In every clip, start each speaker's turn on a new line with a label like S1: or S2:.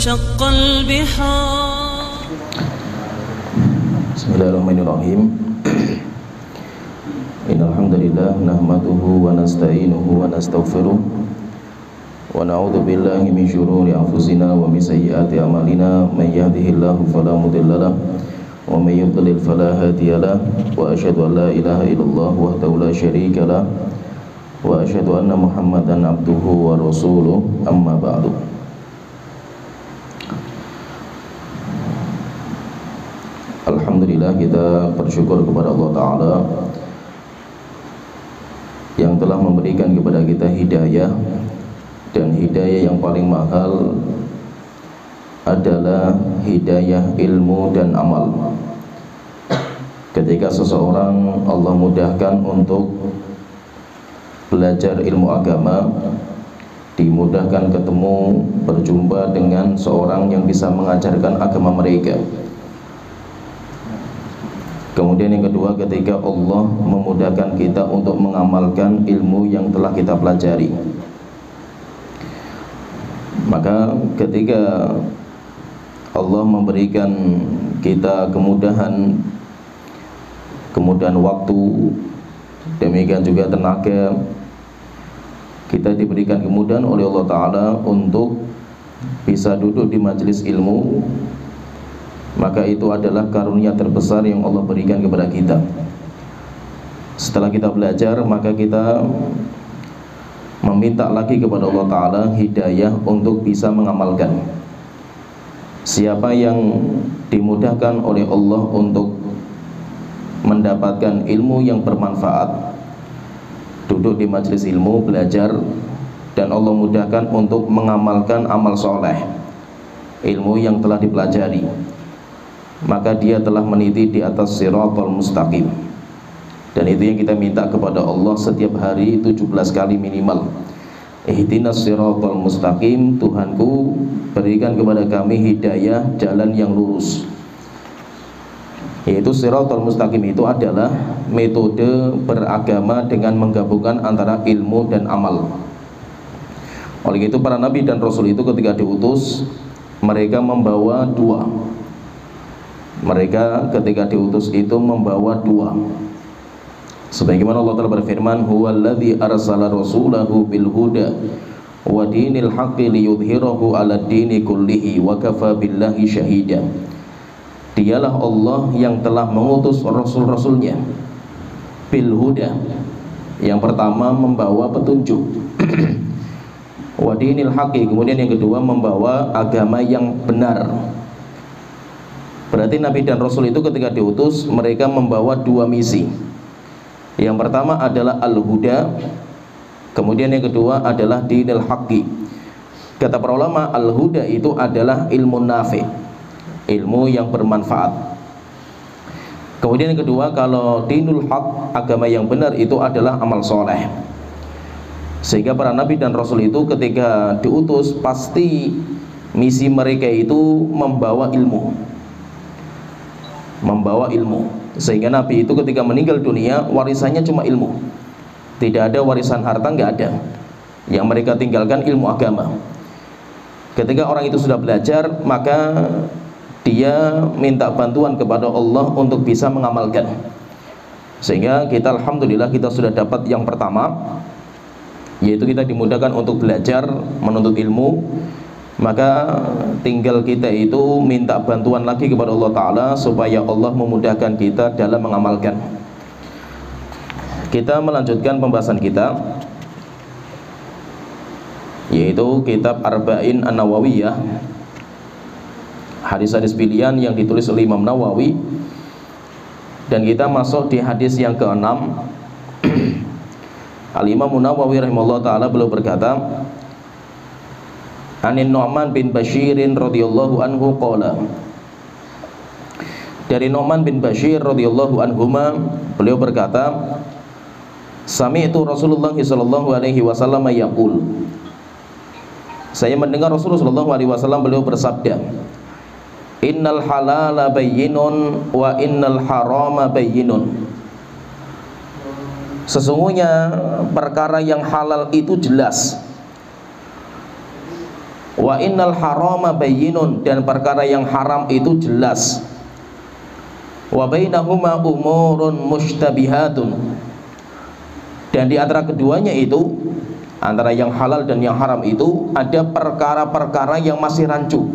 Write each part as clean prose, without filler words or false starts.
S1: وانشق البحار.
S2: بسم الله الرحمن الرحيم. إن الحمد لله نحمده ونستعينه ونستغفره ونعوذ بالله من شرور أنفسنا ومن سيئات أعمالنا من يهده الله فلا مضل له ومن يضلل فلا هادي له وأشهد أن لا إله إلا الله وحده لا شريك له وأشهد أن محمدا عبده ورسوله أما بعد. Alhamdulillah, kita bersyukur kepada Allah Ta'ala yang telah memberikan kepada kita hidayah, dan hidayah yang paling mahal adalah hidayah ilmu dan amal. Ketika seseorang Allah mudahkan untuk belajar ilmu agama, dimudahkan ketemu berjumpa dengan seorang yang bisa mengajarkan agama mereka. Kemudian yang kedua, ketika Allah memudahkan kita untuk mengamalkan ilmu yang telah kita pelajari, maka ketika Allah memberikan kita kemudahan waktu, demikian juga tenaga, kita diberikan kemudahan oleh Allah Ta'ala untuk bisa duduk di majelis ilmu, maka itu adalah karunia terbesar yang Allah berikan kepada kita. Setelah kita belajar, maka kita meminta lagi kepada Allah Ta'ala hidayah untuk bisa mengamalkan. Siapa yang dimudahkan oleh Allah untuk mendapatkan ilmu yang bermanfaat, duduk di majelis ilmu, belajar, dan Allah mudahkan untuk mengamalkan amal soleh, ilmu yang telah dipelajari, maka dia telah meniti di atas siratal mustaqim. Dan itu yang kita minta kepada Allah setiap hari 17 kali minimal. Ihdinas siratal mustaqim, Tuhanku berikan kepada kami hidayah jalan yang lurus. Yaitu siratal mustaqim itu adalah metode beragama dengan menggabungkan antara ilmu dan amal. Oleh itu para nabi dan rasul itu ketika diutus, mereka membawa dua. Mereka ketika diutus itu membawa dua. Sebagaimana Allah Ta'ala berfirman, huwallazi arsala rasulahu bil huda wa dinil haqqi liyudhhirahu 'ala dini kullihi wa kafa billahi syahida. Dialah Allah yang telah mengutus rasul-rasulnya bil huda. Yang pertama membawa petunjuk. Wa dinil haqqi, kemudian yang kedua membawa agama yang benar. Berarti Nabi dan Rasul itu ketika diutus, mereka membawa dua misi. Yang pertama adalah al-huda, kemudian yang kedua adalah dinil haqqi. Kata para ulama, al-huda itu adalah ilmu nafi, ilmu yang bermanfaat. Kemudian yang kedua, kalau dinul haq, agama yang benar, itu adalah amal soleh. Sehingga para Nabi dan Rasul itu ketika diutus, pasti misi mereka itu membawa ilmu, sehingga Nabi itu ketika meninggal dunia warisannya cuma ilmu, tidak ada warisan harta, nggak ada. Yang mereka tinggalkan ilmu agama. Ketika orang itu sudah belajar, maka dia minta bantuan kepada Allah untuk bisa mengamalkan. Sehingga kita alhamdulillah kita sudah dapat yang pertama, yaitu kita dimudahkan untuk belajar menuntut ilmu. Maka tinggal kita itu minta bantuan lagi kepada Allah Ta'ala supaya Allah memudahkan kita dalam mengamalkan. Kita melanjutkan pembahasan kita, yaitu kitab Arba'in An-Nawawiyah, hadis-hadis pilihan yang ditulis oleh Imam Nawawi. Dan kita masuk di hadis yang ke-6. Al-Imam Nawawi rahimahullah ta'ala beliau berkata, Anin Nu'man bin Bashirin radhiyallahu anhu qala, dari Nu'man bin Bashir radhiyallahu anhuma, beliau berkata, sami'tu Rasulullah sallallahu alaihi wasallam yaqul, saya mendengar Rasulullah sallallahu alaihi wasallam beliau bersabda, innal halala bayyinun wa innal harama bayyinun. Sesungguhnya perkara yang halal itu jelas, Wa innal harama bayyinun, dan perkara yang haram itu jelas. Wa bainahuma umurun mushtabihatun, dan di antara keduanya itu, antara yang halal dan yang haram itu ada perkara-perkara yang masih rancu,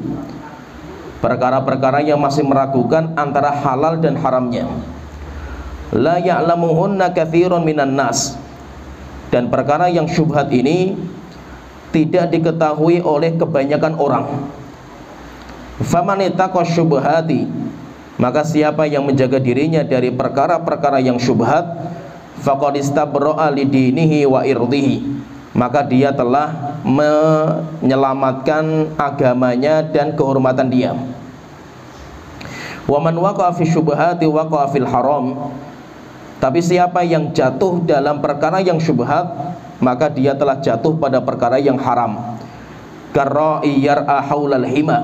S2: perkara-perkara yang masih meragukan antara halal dan haramnya. La ya'lamuhunna katsirun minan nas, dan perkara yang syubhat ini tidak diketahui oleh kebanyakan orang. Faman ittaqa syubhati, maka siapa yang menjaga dirinya dari perkara-perkara yang syubhat, faqad istabra'a lidinihi wa irdihi, maka dia telah menyelamatkan agamanya dan kehormatan dia. Wa man waqa'a fi syubhati waqa'a fil haram, tapi siapa yang jatuh dalam perkara yang syubhat, maka dia telah jatuh pada perkara yang haram. Karra'i yar'a haulal hima,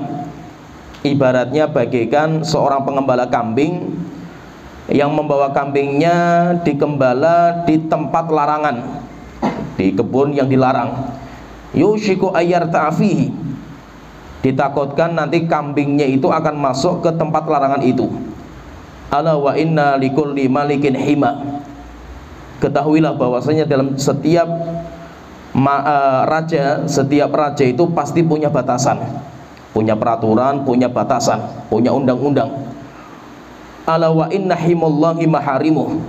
S2: ibaratnya bagaikan seorang pengembala kambing yang membawa kambingnya digembala di tempat larangan, di kebun yang dilarang. Yushiku ayyar ta'fihi, ditakutkan nanti kambingnya itu akan masuk ke tempat larangan itu. Ala wa inna likulli malikin hima, ketahuilah bahwasanya dalam setiap setiap raja itu pasti punya batasan, punya peraturan, punya batasan, punya undang-undang. Ala wa inna himallahi maharimuh,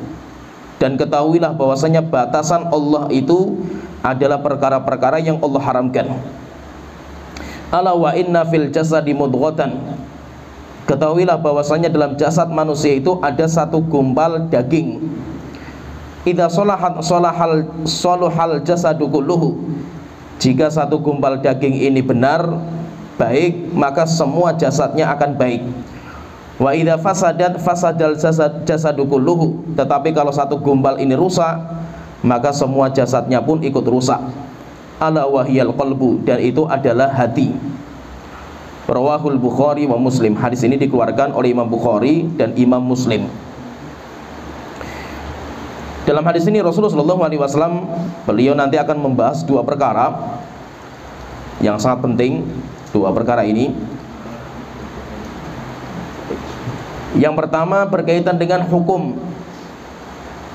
S2: dan ketahuilah bahwasanya batasan Allah itu adalah perkara-perkara yang Allah haramkan. Ala wa inna fil jasadi mudghatan, ketahuilah bahwasanya dalam jasad manusia itu ada satu gumpal daging. Idza salahal jasadu kulluhu, jika satu gumpal daging ini benar, baik, maka semua jasadnya akan baik. Wa idza fasadal jasadu kulluhu, tetapi kalau satu gumpal ini rusak, maka semua jasadnya pun ikut rusak. Ala wahyal qalbu, dan itu adalah hati. Rawahul Bukhari wa Muslim, hadis ini dikeluarkan oleh Imam Bukhari dan Imam Muslim. Dalam hadis ini Rasulullah SAW, beliau nanti akan membahas dua perkara yang sangat penting. Dua perkara ini, yang pertama berkaitan dengan hukum.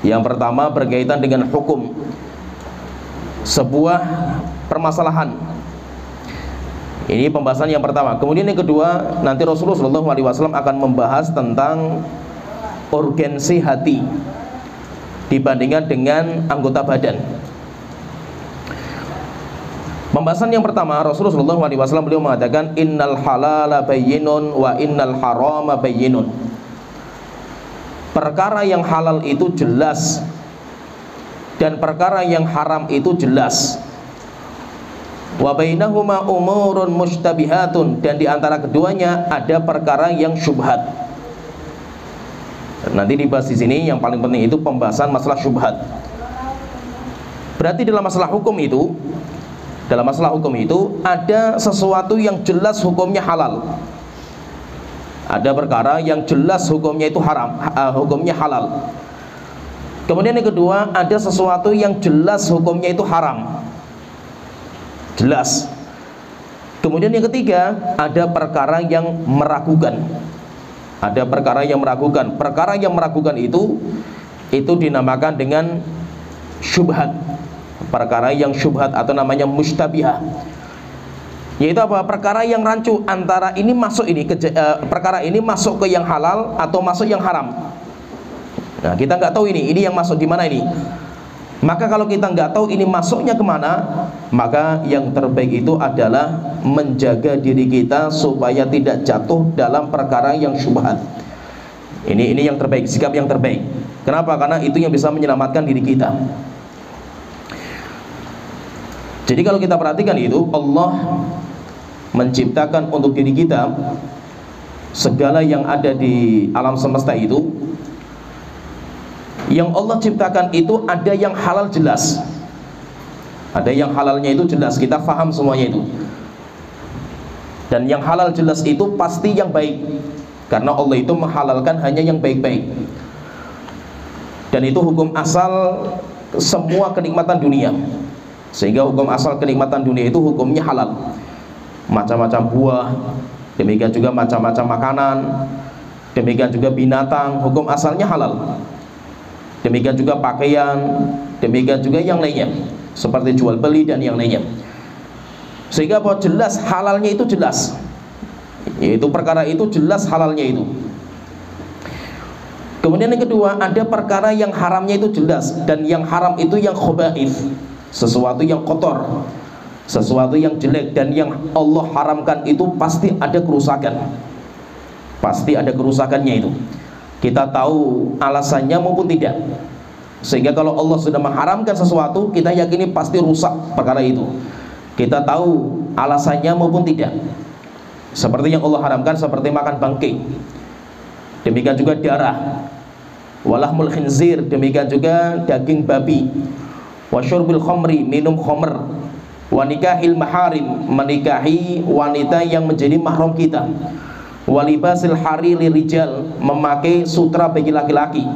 S2: Yang pertama berkaitan dengan hukum sebuah permasalahan. Ini pembahasan yang pertama. Kemudian yang kedua, nanti Rasulullah SAW akan membahas tentang urgensi hati dibandingkan dengan anggota badan. Pembahasan yang pertama, Rasulullah SAW beliau mengatakan innal halala bayyinun wa innal harama bayyinun. Perkara yang halal itu jelas dan perkara yang haram itu jelas. Wa bainahuma umurun mushtabihatun, dan di antara keduanya ada perkara yang syubhat. Nanti dibahas di sini. Yang paling penting itu pembahasan masalah syubhat. Berarti dalam masalah hukum itu, ada sesuatu yang jelas hukumnya halal, ada perkara yang jelas hukumnya itu haram, hukumnya halal. Kemudian yang kedua, ada sesuatu yang jelas hukumnya itu haram, jelas. Kemudian yang ketiga, ada perkara yang meragukan. Ada perkara yang meragukan. Perkara yang meragukan itu dinamakan dengan syubhat. Perkara yang syubhat atau namanya mustabihah, yaitu apa? Perkara yang rancu antara ini masuk ini perkara ini masuk ke yang halal atau masuk yang haram. Nah, kita nggak tahu ini yang masuk di mana ini. Maka kalau kita nggak tahu ini masuknya kemana, maka yang terbaik itu adalah menjaga diri kita supaya tidak jatuh dalam perkara yang syubhat. Ini yang terbaik, sikap yang terbaik. Kenapa? Karena itu yang bisa menyelamatkan diri kita. Jadi kalau kita perhatikan itu, Allah menciptakan untuk diri kita segala yang ada di alam semesta itu. Yang Allah ciptakan itu ada yang halal jelas, ada yang halalnya itu jelas, kita faham semuanya itu. Dan yang halal jelas itu pasti yang baik, karena Allah itu menghalalkan hanya yang baik-baik. Dan itu hukum asal semua kenikmatan dunia. Sehingga hukum asal kenikmatan dunia itu hukumnya halal. macam-macam buah, demikian juga macam-macam makanan, demikian juga binatang, hukum asalnya halal. Demikian juga pakaian, demikian juga yang lainnya, seperti jual beli dan yang lainnya. Sehingga bahwa jelas halalnya itu jelas, yaitu perkara itu jelas halalnya itu. Kemudian yang kedua, ada perkara yang haramnya itu jelas, dan yang haram itu yang khaba'ith, sesuatu yang kotor, sesuatu yang jelek, dan yang Allah haramkan itu pasti ada kerusakan, pasti ada kerusakannya itu. Kita tahu alasannya maupun tidak. Sehingga kalau Allah sudah mengharamkan sesuatu, kita yakini pasti rusak perkara itu. Kita tahu alasannya maupun tidak. Seperti yang Allah haramkan, seperti makan bangkai, demikian juga darah, walahmul khinzir, demikian juga daging babi, wasyurbil khamri, minum khamr, wanikahil maharim, menikahi wanita yang menjadi mahram kita, walibasil hariri rijal, memakai sutra bagi laki-laki,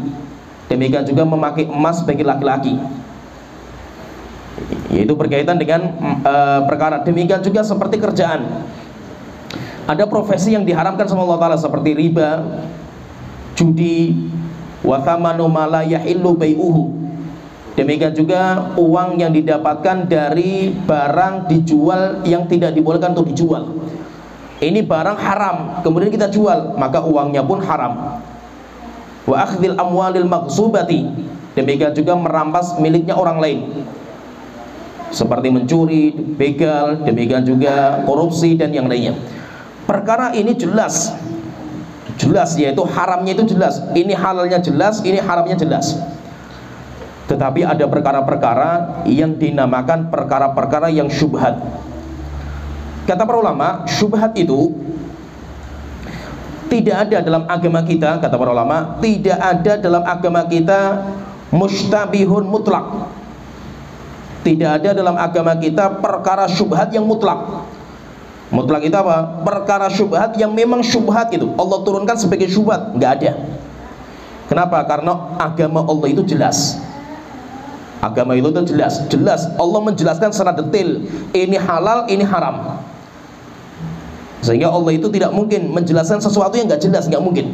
S2: demikian juga memakai emas bagi laki-laki, yaitu berkaitan dengan perkara. Demikian juga seperti kerjaan, ada profesi yang diharamkan sama Allah Ta'ala seperti riba, judi, wa thamanu ma la yahillu bai'uhu, demikian juga uang yang didapatkan dari barang dijual yang tidak dibolehkan untuk dijual. Ini barang haram, kemudian kita jual, maka uangnya pun haram. Wa akhdhil amwalil maghsubati, demikian juga merampas miliknya orang lain, seperti mencuri, begal, demikian juga korupsi dan yang lainnya. Perkara ini jelas, yaitu haramnya itu jelas. Ini halalnya jelas, ini haramnya jelas. Tetapi ada perkara-perkara yang dinamakan perkara-perkara yang syubhat. Kata para ulama, syubhat itu tidak ada dalam agama kita. Kata para ulama, tidak ada dalam agama kita mustabihun mutlak. Tidak ada dalam agama kita perkara syubhat yang mutlak. Mutlak itu apa? Perkara syubhat yang memang syubhat itu Allah turunkan sebagai syubhat, nggak ada. Kenapa? Karena agama Allah itu jelas. Agama itu jelas. Allah menjelaskan secara detail, ini halal, ini haram. Sehingga Allah itu tidak mungkin menjelaskan sesuatu yang nggak jelas, nggak mungkin.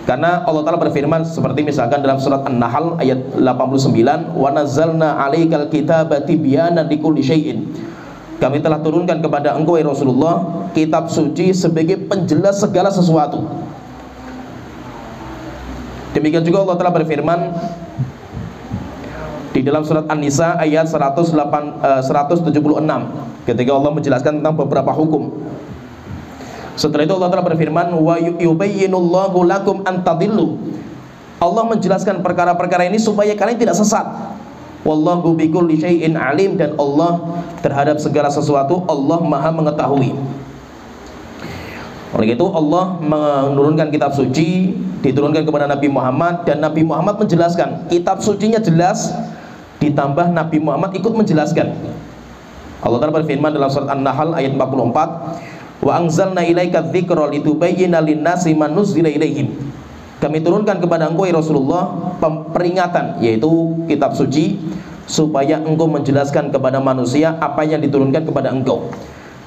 S2: Karena Allah Ta'ala berfirman seperti misalkan dalam surat An-Nahl ayat 89, wa nazzalna 'alaikal kitaba tibyanan likulli syai'in. Kami telah turunkan kepada engkau ya Rasulullah kitab suci sebagai penjelas segala sesuatu. Demikian juga Allah Ta'ala berfirman di dalam surat An-Nisa ayat 176, ketika Allah menjelaskan tentang beberapa hukum. Setelah itu Allah Ta'ala berfirman, wa yubayyinullahu lakum an tadillu. Allah menjelaskan perkara-perkara ini supaya kalian tidak sesat. Wallahu bikulli syai'in alim, dan Allah terhadap segala sesuatu Allah Maha mengetahui. Oleh itu Allah menurunkan kitab suci, diturunkan kepada Nabi Muhammad, dan Nabi Muhammad menjelaskan. Kitab sucinya jelas, ditambah Nabi Muhammad ikut menjelaskan. Allah Ta'ala berfirman dalam surat An-Nahl ayat 44, wa anzalna ilaika dzikra litubayyana lin-nasi ma nuzila ilaihim. Kami turunkan kepada engkau ya Rasulullah peringatan, yaitu kitab suci, supaya engkau menjelaskan kepada manusia apa yang diturunkan kepada engkau.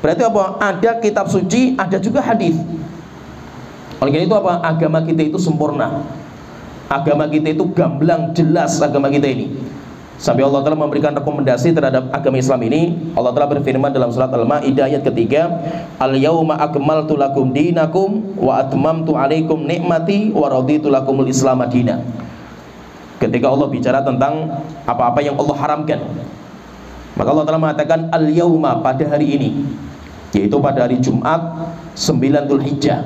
S2: Berarti apa? Ada kitab suci, ada juga hadis. Oleh karena itu apa? Agama kita itu sempurna. Agama kita itu gamblang, jelas agama kita ini. Sampai Allah Ta'ala memberikan rekomendasi terhadap agama Islam ini. Allah Ta'ala berfirman dalam surat Al-Ma'idah ayat ketiga, al-yawma akmaltu lakum dinakum wa atmamtu alaikum ni'mati wa raditu lakumul islam madina. Ketika Allah bicara tentang apa-apa yang Allah haramkan, maka Allah Ta'ala mengatakan al-yawma, pada hari ini, yaitu pada hari Jumat 9 Dzulhijjah,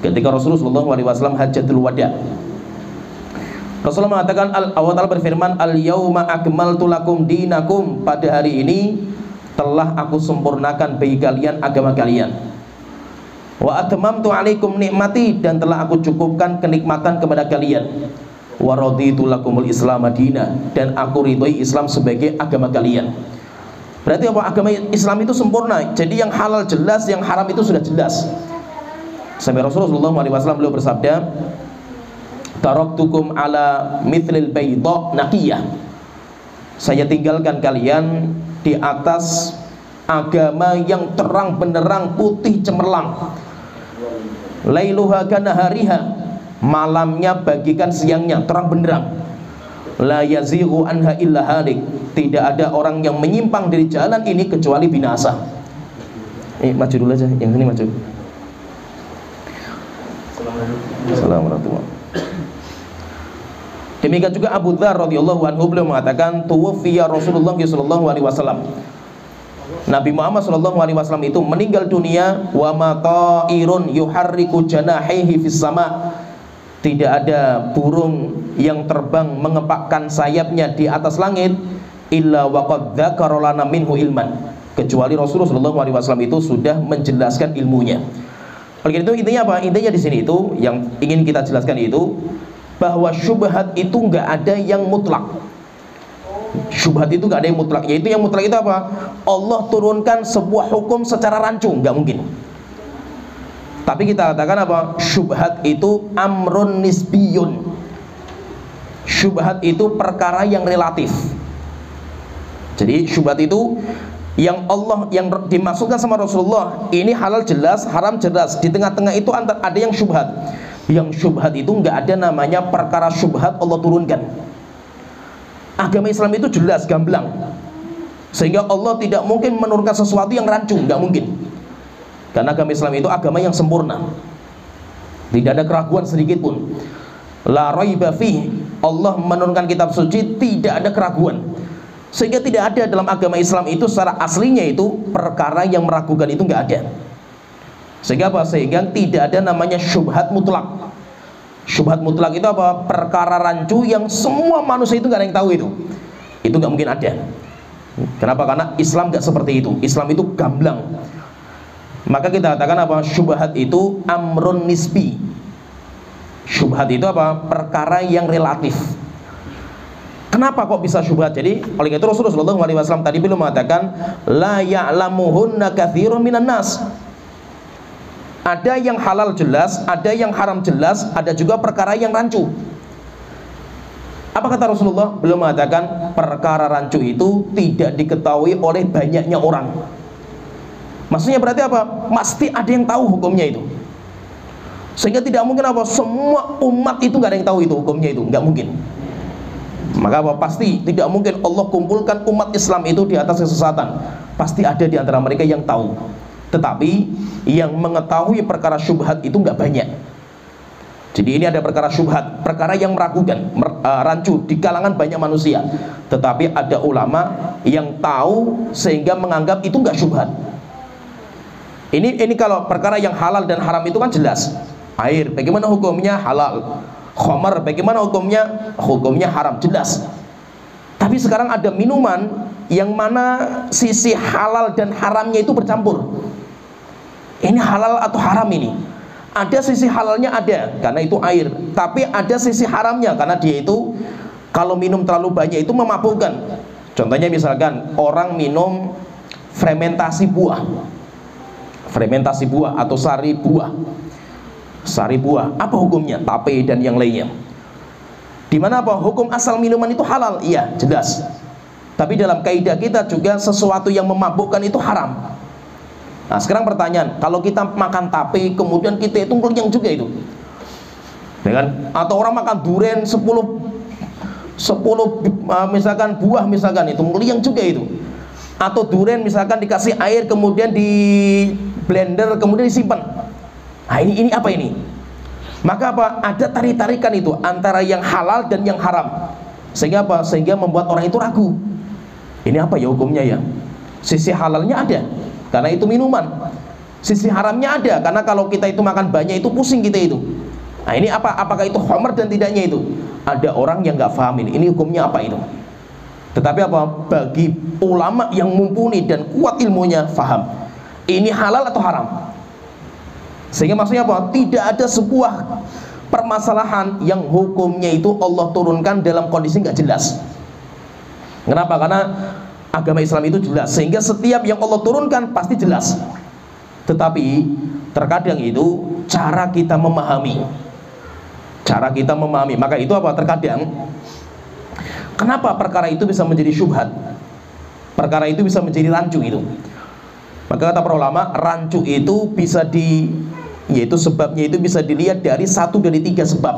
S2: ketika Rasulullah SAW hajjatul wada. Rasulullah mengatakan, Allah Ta'ala berfirman, al-yawma akmaltu lakum dinakum, pada hari ini telah aku sempurnakan bagi kalian agama kalian, wa atmamtu alaikum nikmati, dan telah aku cukupkan kenikmatan kepada kalian, wa raditu lakumul islam madina, dan aku ridhoi Islam sebagai agama kalian. Berarti apa? Agama Islam itu sempurna. Jadi yang halal jelas, yang haram itu sudah jelas. Sampai Rasulullah SAW beliau bersabda, taraktukum ala mithlil bayda naqiyah. Saya tinggalkan kalian di atas agama yang terang benderang, putih cemerlang. Lailuha kanahariha, malamnya bagikan siangnya, terang benderang. La yazighu anha illa halik, tidak ada orang yang menyimpang dari jalan ini kecuali binasa. Maju dulu aja, yang sini maju. Assalamualaikum. Demikian juga Abu Dzar radhiyallahu anhu, beliau mengatakan tuwfiya Rasulullah sallallahu alaihi wasallam. Nabi Muhammad sallallahu alaihi wasallam itu meninggal dunia, wa ma ta'irun yuharriku janahihi fis sama. Tidak ada burung yang terbang mengepakkan sayapnya di atas langit illa waqad dzakara lana minhu ilman, kecuali Rasulullah sallallahu alaihi wasallam itu sudah menjelaskan ilmunya. Oleh itu intinya apa? Intinya di sini itu yang ingin kita jelaskan itu bahwa syubhat itu nggak ada yang mutlak. Syubhat itu nggak ada yang mutlak. Yaitu yang mutlak itu apa? Allah turunkan sebuah hukum secara rancu, nggak mungkin. Tapi kita katakan apa? Syubhat itu amrun nisbiyun. Syubhat itu perkara yang relatif. Jadi syubhat itu yang Allah yang dimasukkan sama Rasulullah, ini halal jelas, haram jelas. Di tengah-tengah itu ada yang syubhat. Yang syubhat itu nggak ada namanya perkara syubhat Allah turunkan. Agama Islam itu jelas, gamblang, sehingga Allah tidak mungkin menurunkan sesuatu yang rancu, nggak mungkin. Karena agama Islam itu agama yang sempurna, tidak ada keraguan sedikit pun. La raiba fih, Allah menurunkan kitab suci tidak ada keraguan, sehingga tidak ada dalam agama Islam itu secara aslinya itu perkara yang meragukan, itu nggak ada. Sehingga apa? Sehingga tidak ada namanya syubhat mutlak. Syubhat mutlak itu apa? Perkara rancu yang semua manusia itu nggak ada yang tahu itu nggak mungkin ada. Kenapa? Karena Islam nggak seperti itu. Islam itu gamblang. Maka kita katakan apa? Syubhat itu amrun nisbi. Syubhat itu apa? Perkara yang relatif. Kenapa kok bisa syubhat? Jadi oleh itu Rasulullah SAW tadi belum mengatakan la ya'lamuhunna katsirun minan nas. Ada yang halal jelas, ada yang haram jelas, ada juga perkara yang rancu. Apa kata Rasulullah? Beliau mengatakan perkara rancu itu tidak diketahui oleh banyaknya orang. Maksudnya berarti apa? Pasti ada yang tahu hukumnya itu. Sehingga tidak mungkin apa? Semua umat itu nggak ada yang tahu itu hukumnya itu, nggak mungkin. Maka apa? Pasti tidak mungkin Allah kumpulkan umat Islam itu di atas kesesatan. Pasti ada di antara mereka yang tahu. Tetapi yang mengetahui perkara syubhat itu nggak banyak. Jadi ini ada perkara syubhat, perkara yang meragukan, rancu di kalangan banyak manusia. Tetapi ada ulama yang tahu sehingga menganggap itu nggak syubhat. Ini kalau perkara yang halal dan haram itu kan jelas. Air, bagaimana hukumnya? Halal. Khamar, bagaimana hukumnya? Hukumnya haram, jelas. Tapi sekarang ada minuman yang mana sisi halal dan haramnya itu bercampur. Ini halal atau haram ini? Ada sisi halalnya ada, karena itu air. Tapi ada sisi haramnya, karena dia itu kalau minum terlalu banyak itu memabukkan. Contohnya misalkan orang minum fermentasi buah. Fermentasi buah atau sari buah. Sari buah, apa hukumnya? Tape dan yang lainnya. Dimana apa? Hukum asal minuman itu halal, iya, jelas. Tapi dalam kaidah kita juga sesuatu yang memabukkan itu haram. Nah sekarang pertanyaan, kalau kita makan tape kemudian kita itu kenyang juga itu, dengan atau orang makan durian 10 misalkan buah misalkan itu kenyang juga itu, atau durian misalkan dikasih air kemudian di blender kemudian disimpan. Nah ini apa ini? Maka apa? Ada tarik-tarikan itu antara yang halal dan yang haram. Sehingga apa? Sehingga membuat orang itu ragu. Ini apa ya hukumnya ya? Sisi halalnya ada, karena itu minuman. Sisi haramnya ada, karena kalau kita itu makan banyak itu pusing kita itu. Nah ini apa? Apakah itu khamar dan tidaknya itu? Ada orang yang nggak paham ini hukumnya apa itu. Tetapi apa? Bagi ulama yang mumpuni dan kuat ilmunya, faham ini halal atau haram. Sehingga maksudnya apa? Tidak ada sebuah permasalahan yang hukumnya itu Allah turunkan dalam kondisi nggak jelas. Kenapa? Karena agama Islam itu jelas, sehingga setiap yang Allah turunkan pasti jelas. Tetapi terkadang itu cara kita memahami, maka itu apa? Terkadang kenapa perkara itu bisa menjadi syubhat, perkara itu bisa menjadi rancu itu? Maka kata para ulama, rancu itu bisa yaitu sebabnya itu bisa dilihat dari 1 dari 3 sebab.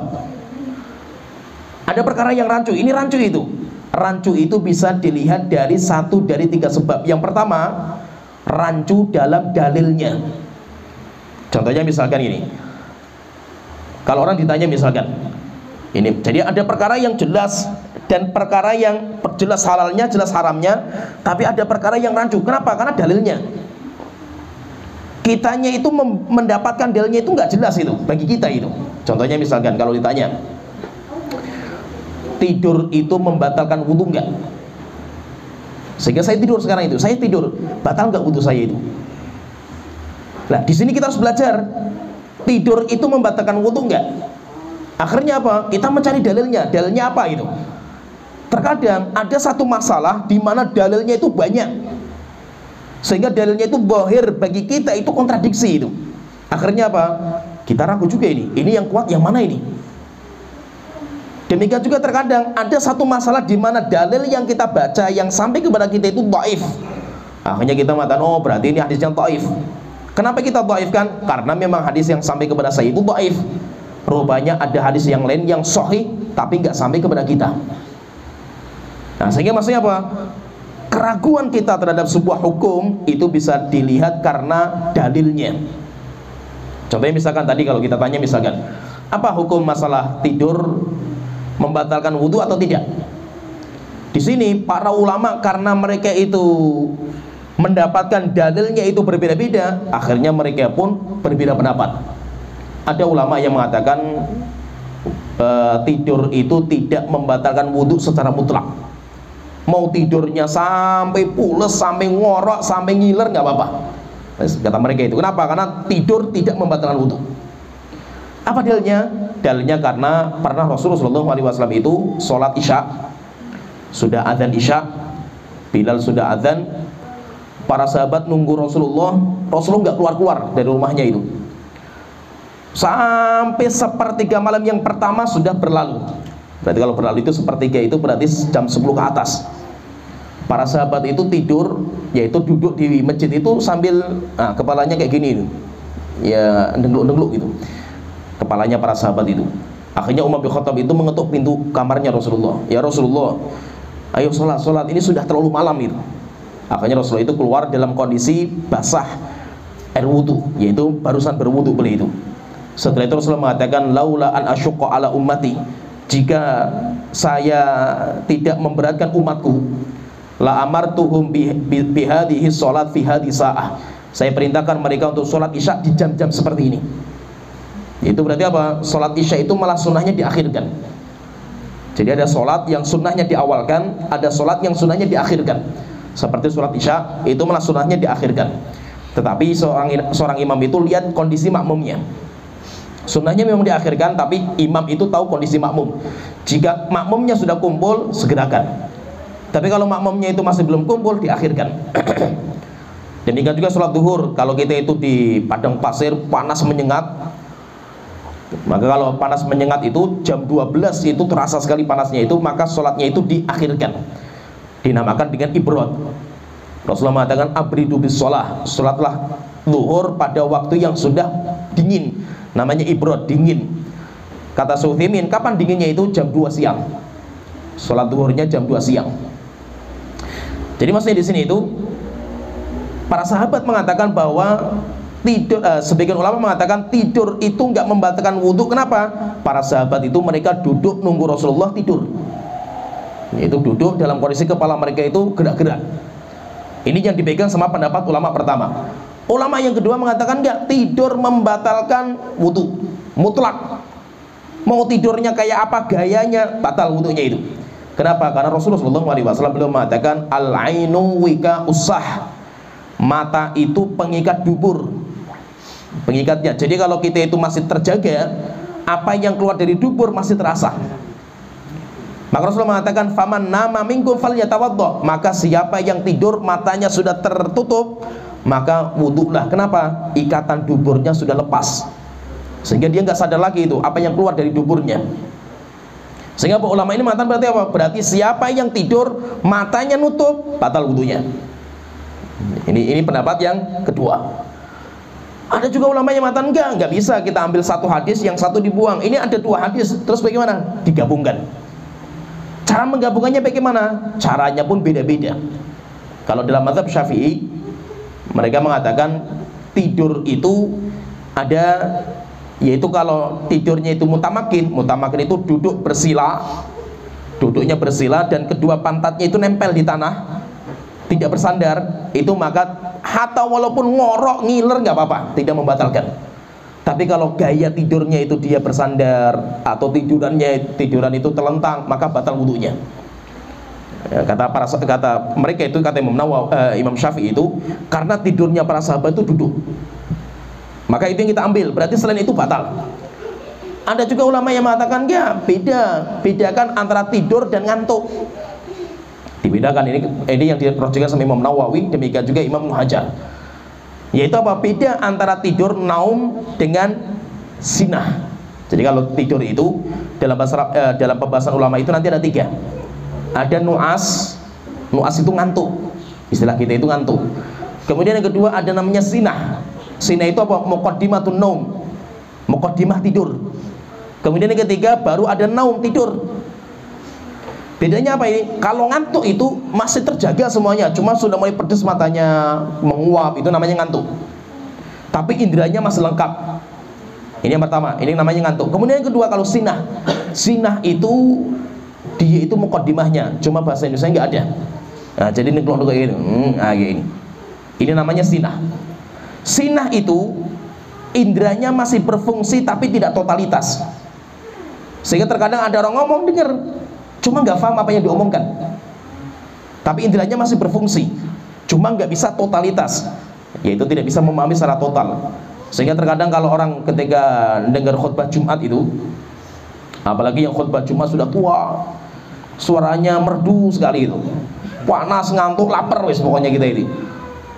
S2: Ada perkara yang rancu, ini rancu itu. Rancu itu bisa dilihat dari 1 dari 3 sebab. Yang pertama, rancu dalam dalilnya. Contohnya misalkan ini. Kalau orang ditanya misalkan ini, jadi ada perkara yang jelas dan perkara yang jelas halalnya, jelas haramnya, tapi ada perkara yang rancu. Kenapa? Karena dalilnya. Kitanya itu mendapatkan dalilnya itu nggak jelas itu bagi kita itu. Contohnya misalkan kalau ditanya, tidur itu membatalkan wudhu nggak? Sehingga saya tidur sekarang itu, saya tidur, batal nggak wudhu saya itu? Nah, di sini kita harus belajar, tidur itu membatalkan wudhu nggak? Akhirnya apa? Kita mencari dalilnya. Dalilnya apa itu? Terkadang ada satu masalah di mana dalilnya itu banyak, sehingga dalilnya itu zahir bagi kita itu kontradiksi itu. Akhirnya apa? Kita ragu juga ini yang kuat yang mana ini? Demikian juga terkadang ada satu masalah di mana dalil yang kita baca yang sampai kepada kita itu dhaif. Akhirnya kita mengatakan, oh berarti ini hadis yang dhaif. Kenapa kita dhaifkan? Karena memang hadis yang sampai kepada saya itu dhaif. Rupanya ada hadis yang lain yang sahih tapi nggak sampai kepada kita. Nah, sehingga maksudnya apa? Keraguan kita terhadap sebuah hukum itu bisa dilihat karena dalilnya. Contohnya misalkan tadi kalau kita tanya misalkan, apa hukum masalah tidur membatalkan wudhu atau tidak? Di sini para ulama karena mereka itu mendapatkan dalilnya itu berbeda-beda, akhirnya mereka pun berbeda pendapat. Ada ulama yang mengatakan tidur itu tidak membatalkan wudhu secara mutlak. Mau tidurnya sampai pules, sampai ngorok, sampai ngiler nggak apa-apa, kata mereka itu. Kenapa? Karena tidur tidak membatalkan wudhu. Apa dalilnya? Dalilnya karena pernah Rasulullah SAW itu sholat isya, sudah adzan isya, Bilal sudah adzan, para sahabat nunggu Rasulullah nggak keluar-keluar dari rumahnya itu sampai sepertiga malam yang pertama sudah berlalu. Berarti kalau berlalu itu sepertiga itu berarti jam 10 ke atas. Para sahabat itu tidur, yaitu duduk di masjid itu sambil kepalanya kayak gini, ya dengluk-dengluk gitu. Kepalanya para sahabat itu. Akhirnya Umar bin Khattab itu mengetuk pintu kamarnya Rasulullah. Ya Rasulullah, ayo sholat, ini sudah terlalu malam itu. Akhirnya Rasulullah itu keluar dalam kondisi basah air wudhu, yaitu barusan berwudhu beliau itu. Setelah itu Rasulullah mengatakan, laula an asyqa ala ummati, jika saya tidak memberatkan umatku, la amartuhum bihadhihi sholat fi hadhihi sa'ah, saya perintahkan mereka untuk sholat isya di jam-jam seperti ini. Itu berarti apa? Sholat isya itu malah sunnahnya diakhirkan. Jadi ada sholat yang sunnahnya diawalkan, ada sholat yang sunnahnya diakhirkan. Seperti sholat isya itu malah sunnahnya diakhirkan. Tetapi seorang imam itu lihat kondisi makmumnya. Sunnahnya memang diakhirkan, tapi imam itu tahu kondisi makmum. Jika makmumnya sudah kumpul, segerakan. Tapi kalau makmumnya itu masih belum kumpul, diakhirkan. Demikian juga sholat duhur. Kalau kita itu di padang pasir, panas menyengat, maka kalau panas menyengat itu jam 12 itu terasa sekali panasnya itu, maka sholatnya itu diakhirkan. Dinamakan dengan ibrod. Rasulullah mengatakan abridu bis sholah, sholatlah duhur pada waktu yang sudah dingin, namanya ibrod, dingin. Kata Suthaimin, kapan dinginnya itu? Jam 2 siang. Sholat duhurnya jam 2 siang. Jadi maksudnya di sini itu para sahabat mengatakan bahwa tidur, sebagian ulama mengatakan tidur itu nggak membatalkan wudhu. Kenapa? Para sahabat itu mereka duduk nunggu Rasulullah tidur, yaitu duduk dalam kondisi kepala mereka itu gerak-gerak. Ini yang dipegang sama pendapat ulama pertama. Ulama yang kedua mengatakan enggak, tidur membatalkan wudhu mutlak. Mau tidurnya kayak apa gayanya, batal wudhunya itu. Kenapa? Karena Rasulullah SAW belum mengatakan al-ainu wika usah, mata itu pengikat dubur, pengikatnya. Jadi kalau kita itu masih terjaga, apa yang keluar dari dubur masih terasa. Maka Rasulullah mengatakan faman nama minkum falyatawaddo, maka siapa yang tidur matanya sudah tertutup, maka wudhulah. Kenapa? Ikatan duburnya sudah lepas, sehingga dia nggak sadar lagi itu apa yang keluar dari duburnya. Sehingga ulama ini mengatakan berarti apa? Berarti siapa yang tidur matanya nutup, batal wudhunya. Ini pendapat yang kedua. Ada juga ulama yang mengatakan enggak bisa kita ambil satu hadis yang satu dibuang. Ini ada dua hadis, terus bagaimana? Digabungkan. Cara menggabungkannya bagaimana? Caranya pun beda-beda. Kalau dalam mazhab Syafi'i, mereka mengatakan tidur itu ada, yaitu kalau tidurnya itu mutamakin itu duduk bersila, duduknya bersila dan kedua pantatnya itu nempel di tanah, tidak bersandar, itu maka hatta walaupun ngorok ngiler nggak apa-apa, tidak membatalkan. Tapi kalau gaya tidurnya itu dia bersandar atau tiduran itu telentang, maka batal wudunya. Ya, kata mereka itu, kata Imam Syafi'i itu, karena tidurnya para sahabat itu duduk, maka itu yang kita ambil, berarti selain itu batal. Ada juga ulama yang mengatakan ya bedakan antara tidur dan ngantuk. Dibedakan, ini yang diperhatikan sama Imam Nawawi, demikian juga Imam Hajar. Yaitu apa? Beda antara tidur naum dengan sinah. Jadi kalau tidur itu dalam pembahasan ulama itu nanti ada tiga. Ada nuas itu ngantuk, istilah kita itu ngantuk. Kemudian yang kedua ada namanya sinah. Sinah itu apa? Muqaddimatun naum, muqaddimah tidur. Kemudian yang ketiga baru ada naum, tidur. Bedanya apa ini? Kalau ngantuk itu masih terjaga semuanya, cuma sudah mulai pedes matanya, menguap, itu namanya ngantuk. Tapi indranya masih lengkap. Ini yang pertama, ini namanya ngantuk. Kemudian yang kedua kalau sinah. Sinah itu dia itu muqaddimahnya, cuma bahasa Indonesia nggak ada. Nah, jadi ini kelompok kayak gini. Kayak ini. Ini namanya sinah. Sinah itu indranya masih berfungsi tapi tidak totalitas. Sehingga terkadang ada orang ngomong dengar, cuma nggak paham apa yang diomongkan, tapi indranya masih berfungsi, cuma nggak bisa totalitas, yaitu tidak bisa memahami secara total. Sehingga terkadang kalau orang ketika dengar khutbah Jumat itu, apalagi yang khutbah Jumat sudah tua, suaranya merdu sekali itu, panas, ngantuk, lapar, wis pokoknya kita ini.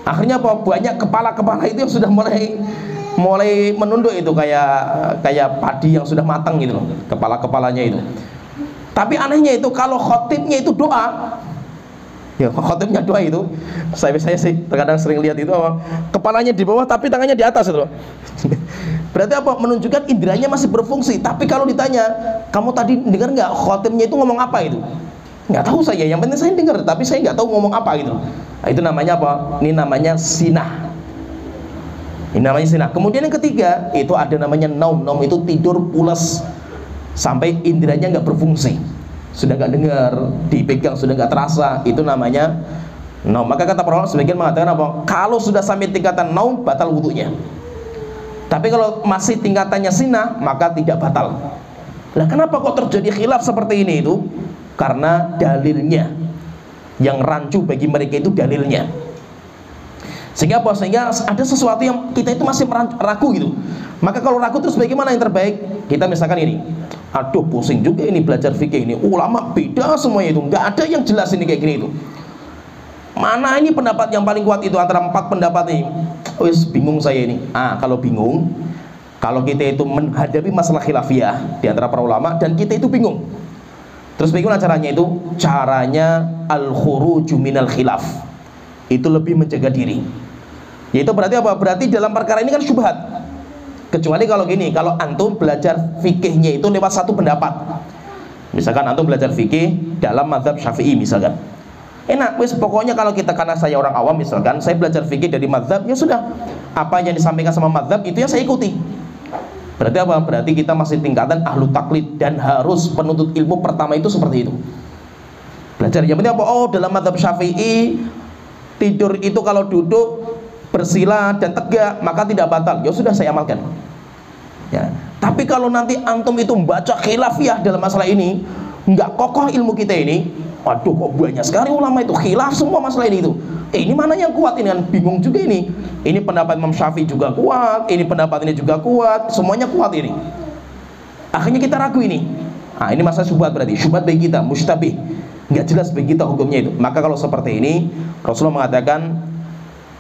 S2: Akhirnya apa? Banyak kepala-kepala itu yang sudah mulai menunduk itu, kayak padi yang sudah matang gitu loh, kepala-kepalanya itu. Tapi anehnya itu kalau khotibnya itu doa, ya khotibnya doa itu, saya sih terkadang sering lihat itu apa, kepalanya di bawah tapi tangannya di atas itu. Berarti apa? Menunjukkan indranya masih berfungsi. Tapi kalau ditanya, kamu tadi dengar nggak khotibnya itu ngomong apa itu? Nggak tahu saya. Yang penting saya dengar, tapi saya nggak tahu ngomong apa gitu. Nah, itu namanya apa? Ini namanya sinah. Ini namanya sinah. Kemudian yang ketiga itu ada namanya naum. Naum itu tidur pulas sampai indranya nggak berfungsi, sudah nggak dengar, dipegang sudah nggak terasa, itu namanya naum. Maka kata para ulama sebagian mengatakan apa? Kalau sudah sampai tingkatan naum batal wudunya. Tapi kalau masih tingkatannya sinah maka tidak batal. Nah, kenapa kok terjadi khilaf seperti ini itu? Karena dalilnya yang rancu bagi mereka itu dalilnya. Sehingga apa? Sehingga ada sesuatu yang kita itu masih ragu gitu. Maka kalau ragu terus bagaimana yang terbaik? Kita misalkan ini, aduh pusing juga ini belajar fikih ini, ulama beda semuanya itu, nggak ada yang jelas ini kayak gini itu. Mana ini pendapat yang paling kuat itu antara 4 pendapat ini? Wis bingung saya ini. Kalau bingung, kalau kita itu menghadapi masalah khilafiyah di antara para ulama dan kita itu bingung, terus bagaimana caranya itu? Caranya al-khuruju minal khilaf. Itu lebih menjaga diri. Yaitu berarti apa? Berarti dalam perkara ini kan syubhat. Kecuali kalau gini, kalau antum belajar fikihnya itu lewat satu pendapat. Misalkan antum belajar fikih dalam mazhab Syafi'i misalkan. Enak, wis pokoknya kalau kita, karena saya orang awam misalkan, saya belajar fikih dari mazhab, ya sudah. Apa yang disampaikan sama mazhab itu yang saya ikuti. Berarti apa? Berarti kita masih tingkatan ahlu taklid dan harus penuntut ilmu pertama itu seperti itu. Belajar yang penting apa? Oh, dalam mazhab Syafi'i tidur itu kalau duduk bersila dan tegak maka tidak batal. Ya sudah, saya amalkan. Ya. Tapi kalau nanti antum itu membaca khilafiyah dalam masalah ini, nggak kokoh ilmu kita ini, waduh kok banyak sekali ulama itu khilaf semua masalah ini itu. Ini mana yang kuat ini kan? Bingung juga ini. Ini pendapat Imam Syafi'i juga kuat, ini pendapat ini juga kuat, semuanya kuat ini. Akhirnya kita ragu ini. Ini masalah syubhat, berarti syubhat bagi kita, mustabih, nggak jelas bagi kita hukumnya itu. Maka kalau seperti ini, Rasulullah mengatakan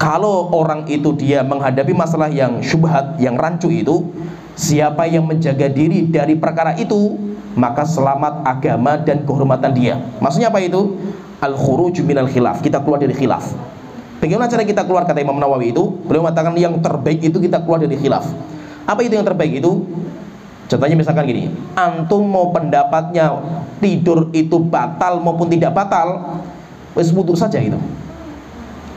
S2: kalau orang itu dia menghadapi masalah yang syubhat, yang rancu itu, siapa yang menjaga diri dari perkara itu, maka selamat agama dan kehormatan dia. Maksudnya apa itu? Al-khuruj minal khilaf, kita keluar dari khilaf. Bagaimana cara kita keluar, kata Imam Nawawi itu? Beliau mengatakan yang terbaik itu kita keluar dari khilaf. Apa itu yang terbaik itu? Contohnya misalkan gini, antum mau pendapatnya tidur itu batal maupun tidak batal, wis putus saja itu.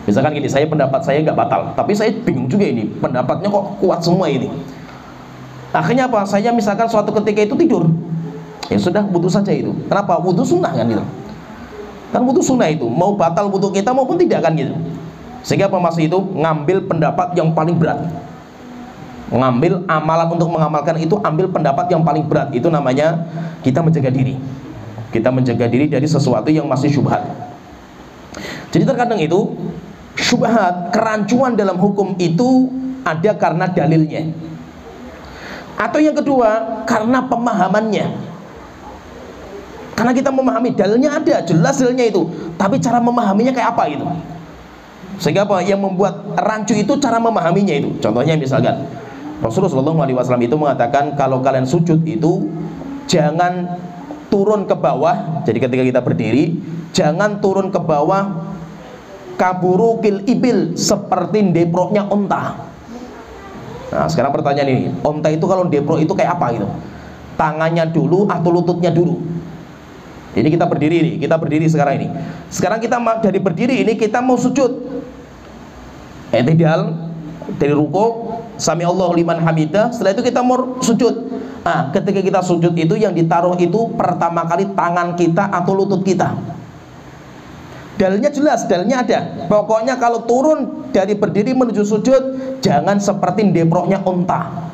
S2: Misalkan gini, pendapat saya nggak batal, tapi saya bingung juga ini, pendapatnya kok kuat semua ini. Akhirnya apa? Saya misalkan suatu ketika itu tidur, ya sudah putus saja itu. Kenapa? Wudu sunnah kan gitu. Kan wudu sunnah itu, mau batal wudu kita maupun tidak kan gitu. Sehingga apa masih itu? Ngambil pendapat yang paling berat. Ngambil amalan untuk mengamalkan itu, ambil pendapat yang paling berat. Itu namanya kita menjaga diri. Kita menjaga diri dari sesuatu yang masih syubhat. Jadi terkadang itu syubhat, kerancuan dalam hukum itu ada karena dalilnya, atau yang kedua karena pemahamannya. Karena kita memahami dalilnya ada, jelas dalilnya itu, tapi cara memahaminya kayak apa gitu. Sehingga apa yang membuat rancu itu cara memahaminya itu. Contohnya misalkan Rasulullah SAW itu mengatakan kalau kalian sujud itu jangan turun ke bawah. Jadi ketika kita berdiri jangan turun ke bawah kaburukil ibil, seperti deproknya onta. Nah sekarang pertanyaan ini, onta itu kalau deprok itu kayak apa gitu? Tangannya dulu atau lututnya dulu? Ini kita berdiri nih, kita berdiri sekarang ini. Sekarang kita dari berdiri ini kita mau sujud. I'tidal dari ruku, sami Allahu liman hamidah. Setelah itu kita mau sujud. Nah, ketika kita sujud itu yang ditaruh itu pertama kali tangan kita atau lutut kita. Dalilnya jelas, dalilnya ada. Pokoknya kalau turun dari berdiri menuju sujud jangan seperti deproknya unta.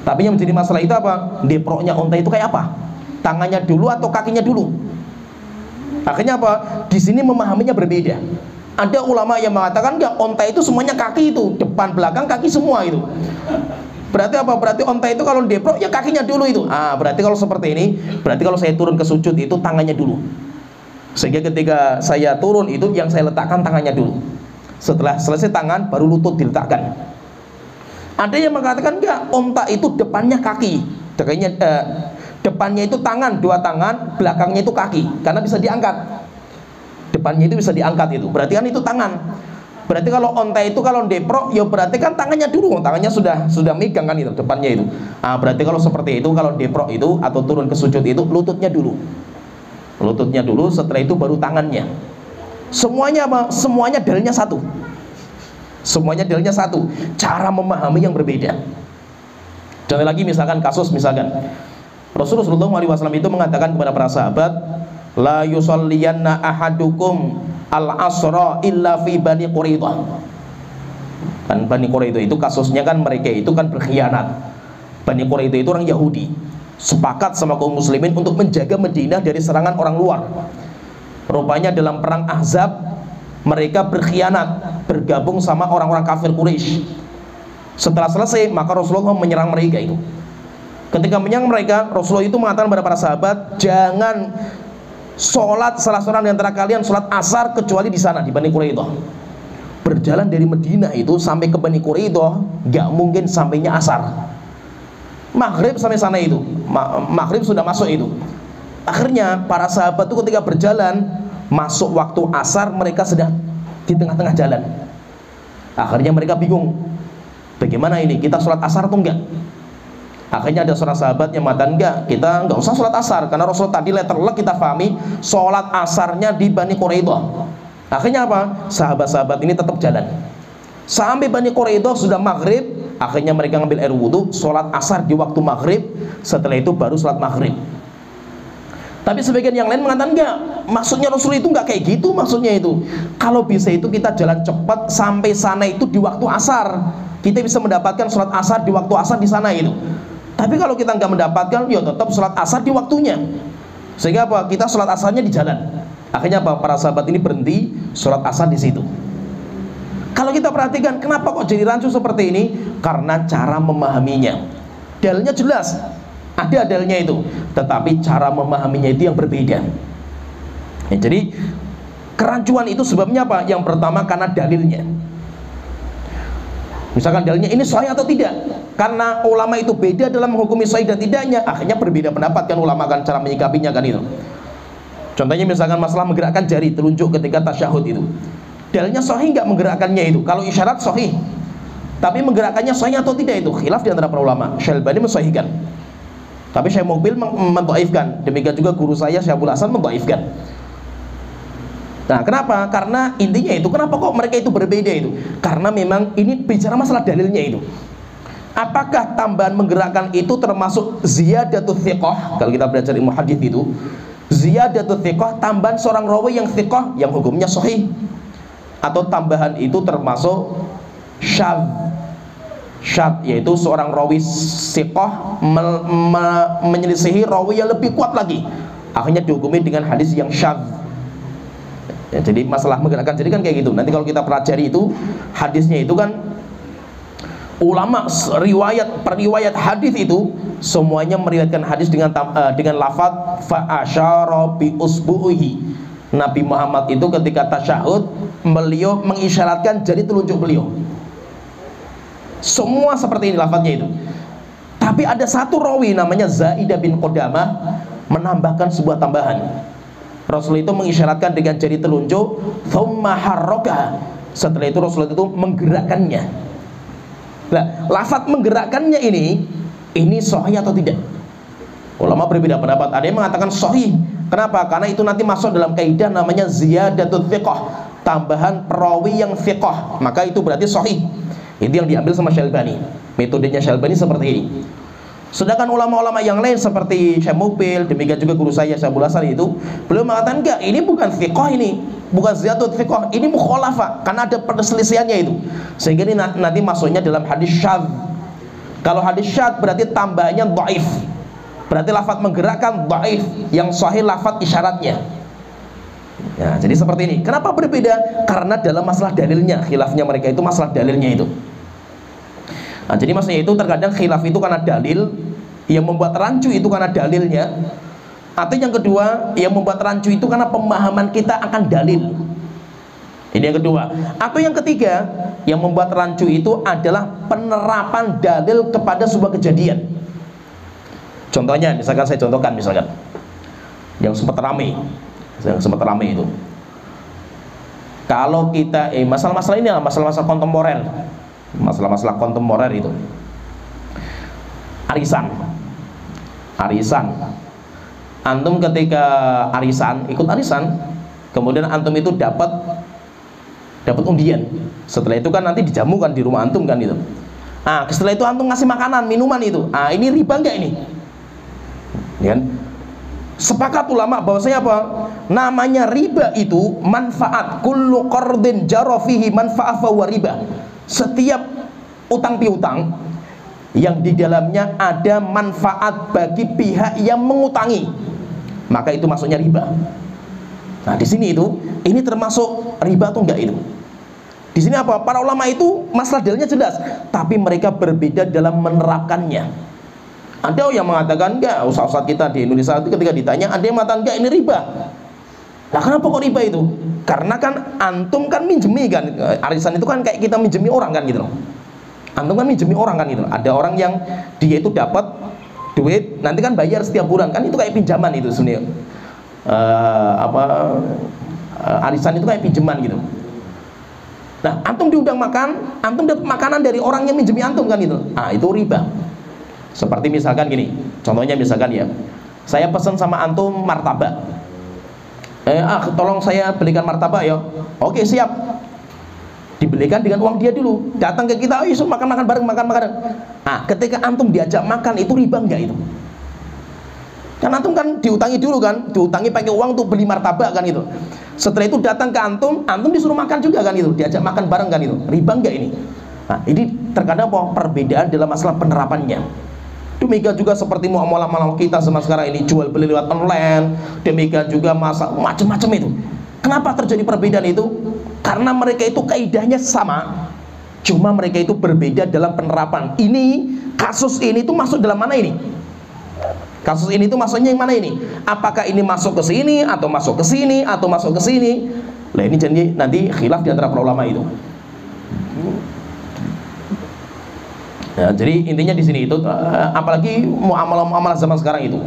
S2: Tapi yang menjadi masalah itu apa? Deproknya unta itu kayak apa? Tangannya dulu atau kakinya dulu? Akhirnya apa? Di sini memahaminya berbeda. Ada ulama yang mengatakan enggak, onta itu semuanya kaki itu, depan belakang kaki semua itu. Berarti apa? Berarti onta itu kalau deprok ya kakinya dulu itu. Ah, berarti kalau seperti ini, berarti kalau saya turun ke sujud itu tangannya dulu. Sehingga ketika saya turun itu yang saya letakkan tangannya dulu. Setelah selesai tangan baru lutut diletakkan. Ada yang mengatakan enggak, onta itu depannya kaki. Depannya itu tangan, dua tangan, belakangnya itu kaki, karena bisa diangkat. Depannya itu bisa diangkat itu, berarti kan itu tangan. Berarti kalau onta itu kalau deprok, ya berarti kan tangannya dulu, tangannya sudah megang kan itu depannya itu. Ah, berarti kalau seperti itu, kalau deprok itu atau turun ke sujud itu lututnya dulu. Lututnya dulu, setelah itu baru tangannya. Semuanya apa? Semuanya dalilnya satu. Semuanya dalilnya satu. Cara memahami yang berbeda. Contoh lagi misalkan kasus misalkan Rasulullah SAW itu mengatakan kepada para sahabat, la yusalliyanna ahadukum al-asra illa fi Bani Quraidah. Kan Bani Quraidah itu kasusnya kan mereka itu kan berkhianat. Bani Quraidah itu orang Yahudi, sepakat sama kaum muslimin untuk menjaga Madinah dari serangan orang luar. Rupanya dalam perang Ahzab mereka berkhianat, bergabung sama orang-orang kafir Quraisy. Setelah selesai maka Rasulullah menyerang mereka itu. Ketika menyerang mereka, Rasulullah itu mengatakan kepada para sahabat, jangan sholat salah seorang di antara kalian sholat asar kecuali di sana di Bani Quraidah. Berjalan dari Madinah itu sampai ke Bani Quraidah nggak mungkin sampainya asar. Maghrib sampai sana itu, maghrib sudah masuk itu. Akhirnya para sahabat itu ketika berjalan masuk waktu asar mereka sedang di tengah-tengah jalan. Akhirnya mereka bingung, bagaimana ini, kita sholat asar atau enggak? Akhirnya ada seorang sahabat yang mengatakan enggak, kita enggak usah sholat asar, karena Rasul tadi letterlek kita pahami sholat asarnya di Bani Quraidah. Akhirnya apa? Sahabat-sahabat ini tetap jalan sampai Bani Quraidah sudah maghrib. Akhirnya mereka ngambil air wudhu, sholat asar di waktu maghrib. Setelah itu baru sholat maghrib. Tapi sebagian yang lain mengatakan enggak, maksudnya Rasul itu enggak kayak gitu. Maksudnya itu kalau bisa itu kita jalan cepat sampai sana itu di waktu asar, kita bisa mendapatkan sholat asar di waktu asar di sana itu. Tapi kalau kita nggak mendapatkan, ya tetap sholat asar di waktunya. Sehingga apa? Kita sholat asarnya di jalan. Akhirnya apa? Para sahabat ini berhenti sholat asar di situ. Kalau kita perhatikan, kenapa kok jadi rancu seperti ini? Karena cara memahaminya. Dalilnya jelas, ada dalilnya itu, tetapi cara memahaminya itu yang berbeda. Ya, jadi kerancuan itu sebabnya apa? Yang pertama karena dalilnya. Misalkan dalilnya ini sahih atau tidak, karena ulama itu beda dalam menghukumi sahih dan tidaknya, akhirnya berbeda pendapat kan ulama kan cara menyikapinya kan itu. Contohnya misalkan masalah menggerakkan jari telunjuk ketika tasyahud itu. Dalilnya sahih nggak menggerakkannya itu? Kalau isyarat sahih, tapi menggerakkannya sahih atau tidak itu khilaf di antara para ulama. Syalbani mensahihkan, tapi Syekh Muqbil mendhaifkan. Demikian juga guru saya Syaikhul Hasan mendhaifkan. Nah, kenapa? Karena intinya itu, kenapa kok mereka itu berbeda itu? Karena memang ini bicara masalah dalilnya itu. Apakah tambahan menggerakkan itu termasuk ziyadatut thiqah? Kalau kita belajar ilmu hadis itu, ziyadatut thiqah, tambahan seorang rawi yang thiqah yang hukumnya sahih, atau tambahan itu termasuk syadz. Syadz yaitu seorang rawi thiqah menyelisihi rawi yang lebih kuat lagi, akhirnya dihukumi dengan hadis yang syadz. Ya, jadi masalah menggerakkan, jadi kan kayak gitu. Nanti kalau kita pelajari itu hadisnya itu kan, ulama periwayat hadis itu semuanya meriwayatkan hadis dengan lafaz fa asyara bi usbuhi. Nabi Muhammad itu ketika tasyahud, beliau mengisyaratkan jari telunjuk beliau. Semua seperti ini lafaznya itu. Tapi ada satu rawi namanya Zaidah bin Qudamah menambahkan sebuah tambahan. Rasul itu mengisyaratkan dengan jari telunjuk, thumma harraka. Setelah itu Rasul itu menggerakkannya. Nah, lafaz menggerakkannya ini sahih atau tidak? Ulama berbeda pendapat. Ada yang mengatakan sahih. Kenapa? Karena itu nanti masuk dalam kaidah namanya ziyadatut thiqah, tambahan perawi yang thiqah, maka itu berarti sahih. Itu yang diambil sama Syalbani. Metodenya Syalbani seperti ini. Sedangkan ulama-ulama yang lain seperti Syekh Muqbil, demikian juga guru saya Syaikhul Hasan itu, beliau mengatakan enggak, ini bukan thiqah, ini bukan ziyadatut thiqah, ini mukhalafah, karena ada perselisihannya itu. Sehingga ini nanti masuknya dalam hadis syadz. Kalau hadis syadz berarti tambahannya dhaif. Berarti lafaz menggerakkan dhaif, yang sahih lafaz isyaratnya. Ya, jadi seperti ini. Kenapa berbeda? Karena dalam masalah dalilnya, khilafnya mereka itu masalah dalilnya itu. Nah, jadi maksudnya itu terkadang khilaf itu karena dalil, yang membuat rancu itu karena dalilnya. Atau yang kedua, yang membuat rancu itu karena pemahaman kita akan dalil. Ini yang kedua. Atau yang ketiga, yang membuat rancu itu adalah penerapan dalil kepada sebuah kejadian. Contohnya, misalkan saya contohkan, misalkan yang sempat ramai itu. Kalau kita masalah-masalah ini, masalah-masalah kontemporer, masalah-masalah kontemporer itu, arisan. Antum ketika ikut arisan, kemudian antum itu dapat undian. Setelah itu kan nanti dijamukan di rumah antum kan itu. Ah, setelah itu antum ngasih makanan, minuman itu. Ah, ini riba enggak ini? Ya kan? Sepakat ulama bahwasanya apa? Namanya riba itu manfaat. Kullu qardin jara fihi manfa'ah fa huwa riba. Setiap utang piutang yang di dalamnya ada manfaat bagi pihak yang mengutangi, maka itu masuknya riba. Nah, di sini ini termasuk riba atau enggak itu? Di sini apa? Para ulama itu masalah dalilnya jelas, tapi mereka berbeda dalam menerapkannya. Ada yang mengatakan enggak, ustaz-ustaz kita di Indonesia itu ketika ditanya, ada yang mengatakan enggak, ini riba. Nah, kenapa kok riba itu? Karena kan antum kan minjemi kan, arisan itu kan kayak kita minjemi orang kan gitu loh. Antum kan minjemi orang kan gitu. Ada orang yang dia itu dapat duit, nanti kan bayar setiap bulan kan, itu kayak pinjaman itu sebenarnya. Arisan itu kayak pinjaman gitu. Nah, antum diundang makan, antum dapat makanan dari orang yang minjemi antum kan gitu. Ah, itu riba. Seperti misalkan gini, contohnya misalkan ya, saya pesan sama antum martabak. Tolong saya belikan martabak ya. Oke, siap. Dibelikan dengan uang dia dulu. Datang ke kita, ayo makan-makan bareng, makan. Nah, ketika antum diajak makan, itu riba enggak itu? Kan antum kan diutangi dulu kan, diutangi pakai uang untuk beli martabak kan itu. Setelah itu datang ke antum disuruh makan juga kan itu, diajak makan bareng kan itu. Riba enggak ini? Nah, ini terkadang apa? Perbedaan dalam masalah penerapannya. Demikian juga seperti muamalah kita zaman sekarang ini, jual beli lewat online. Demikian juga macam-macam itu. Kenapa terjadi perbedaan itu? Karena mereka itu kaidahnya sama, cuma mereka itu berbeda dalam penerapan. Kasus ini tuh masuk dalam mana ini? Kasus ini tuh masuknya yang mana ini? Apakah ini masuk ke sini atau masuk ke sini atau masuk ke sini? Nah, ini jadi nanti khilaf di antara para ulama itu. Ya, jadi intinya di sini itu, apalagi muamalah zaman sekarang itu,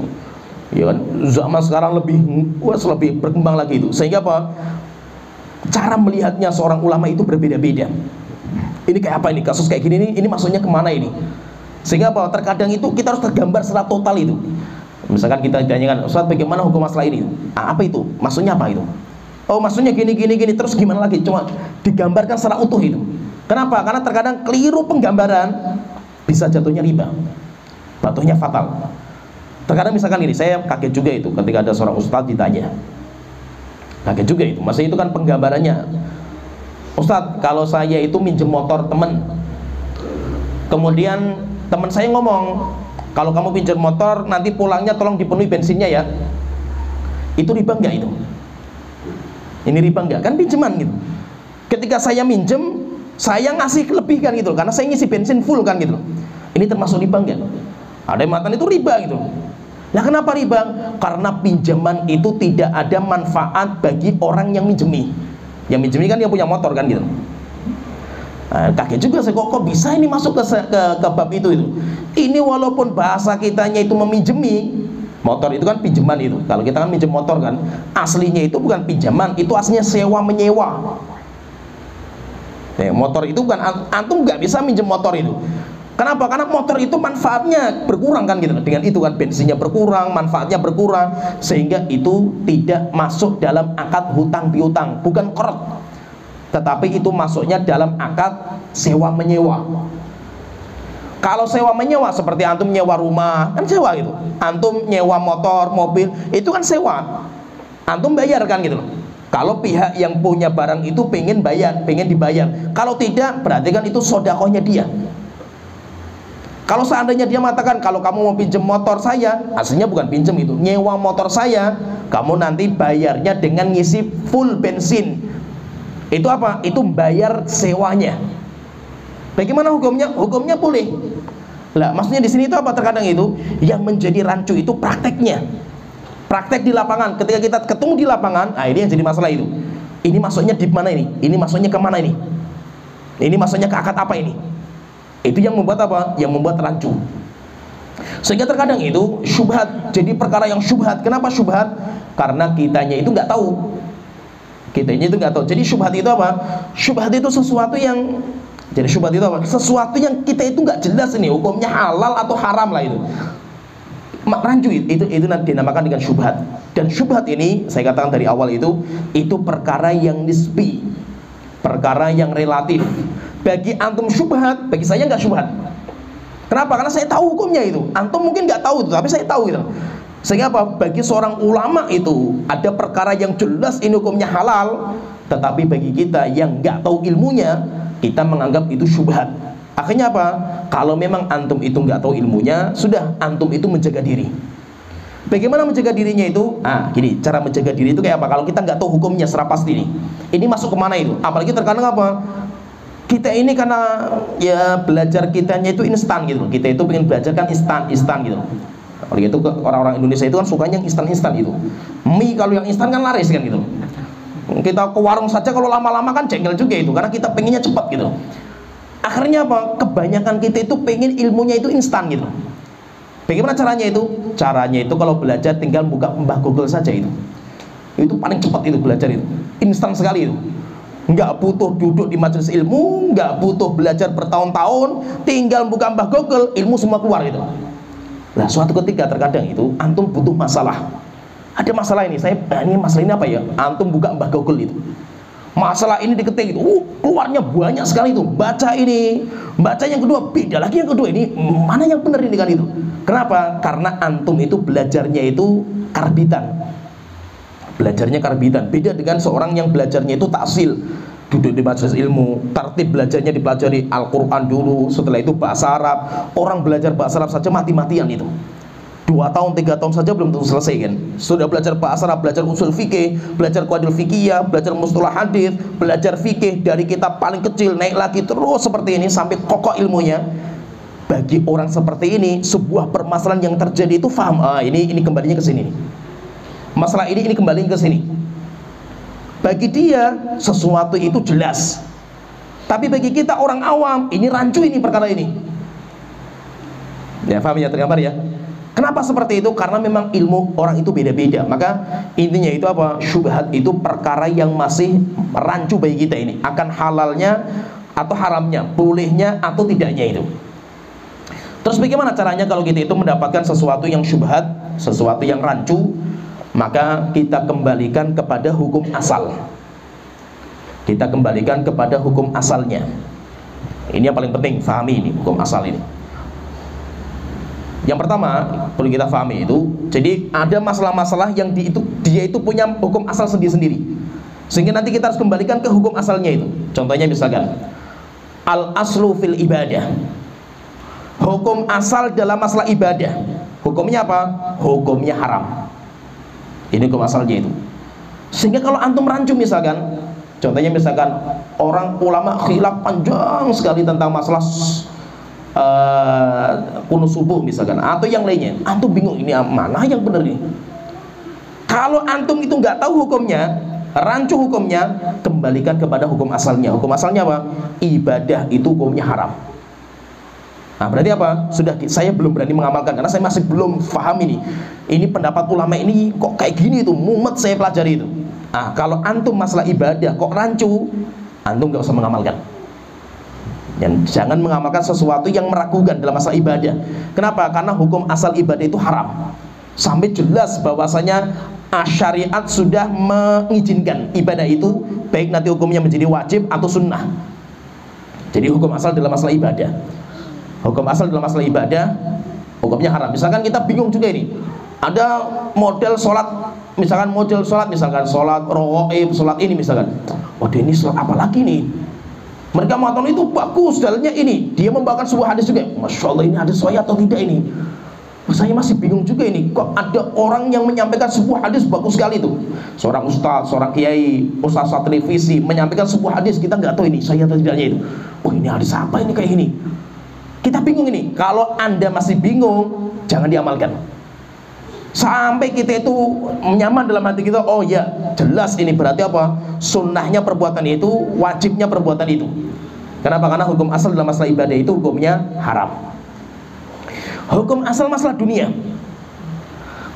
S2: ya kan, zaman sekarang lebih berkembang lagi itu, sehingga apa? cara melihatnya seorang ulama itu berbeda-beda. Ini kayak apa ini, kasus kayak gini ini maksudnya kemana ini? Sehingga apa? Terkadang itu kita harus tergambar secara total itu. Misalkan kita ditanyakan, Ustaz bagaimana hukum masalah ini? Apa itu? Maksudnya apa itu? Oh maksudnya gini, terus gimana lagi? Cuma digambarkan secara utuh itu. Kenapa? Karena terkadang keliru penggambaran bisa jatuhnya riba, jatuhnya fatal. Terkadang misalkan ini, saya kaget juga itu ketika ada seorang ustadz ditanya. Kaget juga itu, maksudnya itu kan penggambarannya. Ustadz, kalau saya itu minjem motor temen, kemudian teman saya ngomong, kalau kamu pinjam motor nanti pulangnya tolong dipenuhi bensinnya ya. Itu riba enggak itu? Ini riba enggak? Kan pinjaman gitu. Ketika saya minjem, saya ngasih lebih kan gitu, karena saya ngisi bensin full kan gitu. Ini termasuk riba enggak? Ada yang mengatakan itu riba gitu. Nah kenapa riba? Karena pinjaman itu tidak ada manfaat bagi orang yang minjemi. Yang minjemi kan dia punya motor kan gitu. Nah, kaget juga saya, kok bisa ini masuk ke bab itu. Ini walaupun bahasa kitanya itu meminjemi, motor itu kan pinjaman itu. Kalau kita kan minjem motor kan, aslinya itu bukan pinjaman, itu aslinya sewa menyewa. Motor itu bukan, antum nggak bisa minjem motor itu. Kenapa? Karena motor itu manfaatnya berkurang kan gitu. Dengan itu kan bensinnya berkurang, manfaatnya berkurang, sehingga itu tidak masuk dalam akad hutang piutang, bukan qard. Tetapi itu masuknya dalam akad sewa menyewa. Kalau sewa menyewa seperti antum nyewa rumah, kan sewa gitu. Antum nyewa motor, mobil, itu kan sewa. Antum bayar kan gitu. Kalau pihak yang punya barang itu pengen bayar, pengen dibayar. Kalau tidak, berarti kan itu sodakohnya dia. Kalau seandainya dia mengatakan, kalau kamu mau pinjam motor saya, aslinya bukan pinjam itu, nyewa motor saya, kamu nanti bayarnya dengan ngisi full bensin. Itu apa? Itu bayar sewanya. Bagaimana hukumnya? Hukumnya boleh. Lah, maksudnya di sini itu apa? Terkadang itu yang menjadi rancu itu prakteknya. Praktek di lapangan. Ketika kita ketemu di lapangan, ini yang jadi masalah itu. Ini masuknya di mana ini? Ini masuknya ke mana ini? Ini masuknya ke akad apa ini? Itu yang membuat apa? Yang membuat rancu. Sehingga terkadang itu syubhat, jadi perkara yang syubhat. Kenapa syubhat? Karena kitanya itu nggak tahu. Kitanya itu nggak tahu. Jadi syubhat itu apa? Syubhat itu sesuatu yang, jadi syubhat itu apa? Sesuatu yang kita itu nggak jelas ini hukumnya halal atau haram lah itu. Rancu itu nanti dinamakan dengan syubhat. Dan syubhat ini saya katakan dari awal itu perkara yang nisbi, perkara yang relatif. Bagi antum syubhat, bagi saya nggak syubhat. Kenapa? Karena saya tahu hukumnya itu. Antum mungkin nggak tahu itu, tapi saya tahu gitu. Sehingga apa? Bagi seorang ulama itu ada perkara yang jelas ini hukumnya halal, tetapi bagi kita yang nggak tahu ilmunya, kita menganggap itu syubhat. Akhirnya apa? Kalau memang antum itu nggak tahu ilmunya, sudah antum itu menjaga diri. Bagaimana menjaga dirinya itu? Gini, cara menjaga diri itu kayak apa? Kalau kita nggak tahu hukumnya secara pasti nih, ini masuk kemana itu? Apalagi terkadang apa? Kita ini karena ya belajar kitanya itu instan gitu. Kita itu pengen belajar kan instan gitu. Oleh itu orang-orang Indonesia itu kan sukanya yang instan itu. Mie kalau yang instan kan laris kan gitu. Kita ke warung saja kalau lama-lama kan jengkel juga itu, karena kita pengennya cepat gitu. Akhirnya apa? Kebanyakan kita itu pengen ilmunya itu instan gitu. Bagaimana caranya itu? Caranya itu kalau belajar tinggal buka Mbah Google saja itu. Itu paling cepat itu belajar itu. Instan sekali itu. Nggak butuh duduk di majelis ilmu, nggak butuh belajar bertahun-tahun, tinggal buka Mbah Google, ilmu semua keluar gitu. Nah, suatu ketika terkadang itu antum butuh masalah. Ada masalah ini, ini masalah ini apa ya? Antum buka Mbah Google itu. Masalah ini diketik itu, keluarnya banyak sekali itu. Baca ini, baca yang kedua, beda lagi yang kedua, ini mana yang benar ini kan itu. Kenapa? Karena antum itu belajarnya itu karbitan. Belajarnya karbitan, beda dengan seorang yang belajarnya itu taksil, duduk di majelis ilmu, tertib belajarnya dipelajari Al-Quran dulu, setelah itu bahasa Arab. Orang belajar bahasa Arab saja mati-matian itu, 2 tahun 3 tahun saja belum tentu selesai kan. Sudah belajar bahasa Arab, belajar usul fikih, belajar qawaidul fikiyah, belajar mustalah hadis, belajar fikih dari kitab paling kecil naik lagi terus seperti ini sampai kokoh ilmunya. Bagi orang seperti ini, sebuah permasalahan yang terjadi itu faham, ini kembalinya ke sini nih. Masalah ini kembali ke sini. Bagi dia sesuatu itu jelas. Tapi bagi kita orang awam, ini rancu ini perkara ini. Ya, paham ya, tergambar ya? Kenapa seperti itu? Karena memang ilmu orang itu beda-beda. Maka intinya itu apa? Syubhat itu perkara yang masih rancu bagi kita ini, akan halalnya atau haramnya, bolehnya atau tidaknya itu. Terus bagaimana caranya kalau kita itu mendapatkan sesuatu yang syubhat, sesuatu yang rancu? Maka kita kembalikan kepada hukum asal. Kita kembalikan kepada hukum asalnya. Ini yang paling penting, fahami ini hukum asal ini. Yang pertama perlu kita pahami itu, jadi ada masalah-masalah yang dia itu punya hukum asal sendiri-sendiri, sehingga nanti kita harus kembalikan ke hukum asalnya itu. Contohnya misalkan al aslu fil ibadah, hukum asal dalam masalah ibadah, hukumnya apa? Hukumnya haram. Ini hukum asalnya itu. Sehingga kalau antum rancu misalkan, contohnya misalkan orang ulama khilaf panjang sekali tentang masalah kunut subuh misalkan, atau yang lainnya, antum bingung ini mana yang benar ini. Kalau antum itu nggak tahu hukumnya, rancu hukumnya, kembalikan kepada hukum asalnya. Hukum asalnya apa? Ibadah itu hukumnya haram. Nah berarti apa? Saya belum berani mengamalkan karena saya masih belum paham ini. Ini pendapat ulama ini kok kayak gini itu, mumet saya pelajari itu. Nah kalau antum masalah ibadah kok rancu, antum nggak usah mengamalkan. Dan jangan mengamalkan sesuatu yang meragukan dalam masalah ibadah. Kenapa? Karena hukum asal ibadah itu haram. Sampai jelas bahwasanya syariat sudah mengizinkan ibadah itu, baik nanti hukumnya menjadi wajib atau sunnah. Jadi hukum asal dalam masalah ibadah, hukum asal dalam masalah ibadah, hukumnya haram. Misalkan kita bingung juga ini, ada model sholat, misalkan sholat rawaib, sholat ini misalkan, waduh ini sholat apa lagi nih? Mereka mengatakan itu bagus, dalilnya ini. Dia membawakan sebuah hadis juga. Masya Allah, ini hadis sahih atau tidak ini? Saya masih bingung juga ini. Kok ada orang yang menyampaikan sebuah hadis bagus sekali itu? Seorang ustaz, seorang kiai, ustaz televisi menyampaikan sebuah hadis, kita nggak tahu ini sahih atau tidaknya itu. Oh ini hadis apa ini kayak ini? Kita bingung ini. Kalau anda masih bingung, jangan diamalkan. Sampai kita itu nyaman dalam hati kita, oh ya jelas ini berarti apa? Sunnahnya perbuatan itu, wajibnya perbuatan itu. Kenapa? Karena hukum asal dalam masalah ibadah itu hukumnya haram. Hukum asal masalah dunia,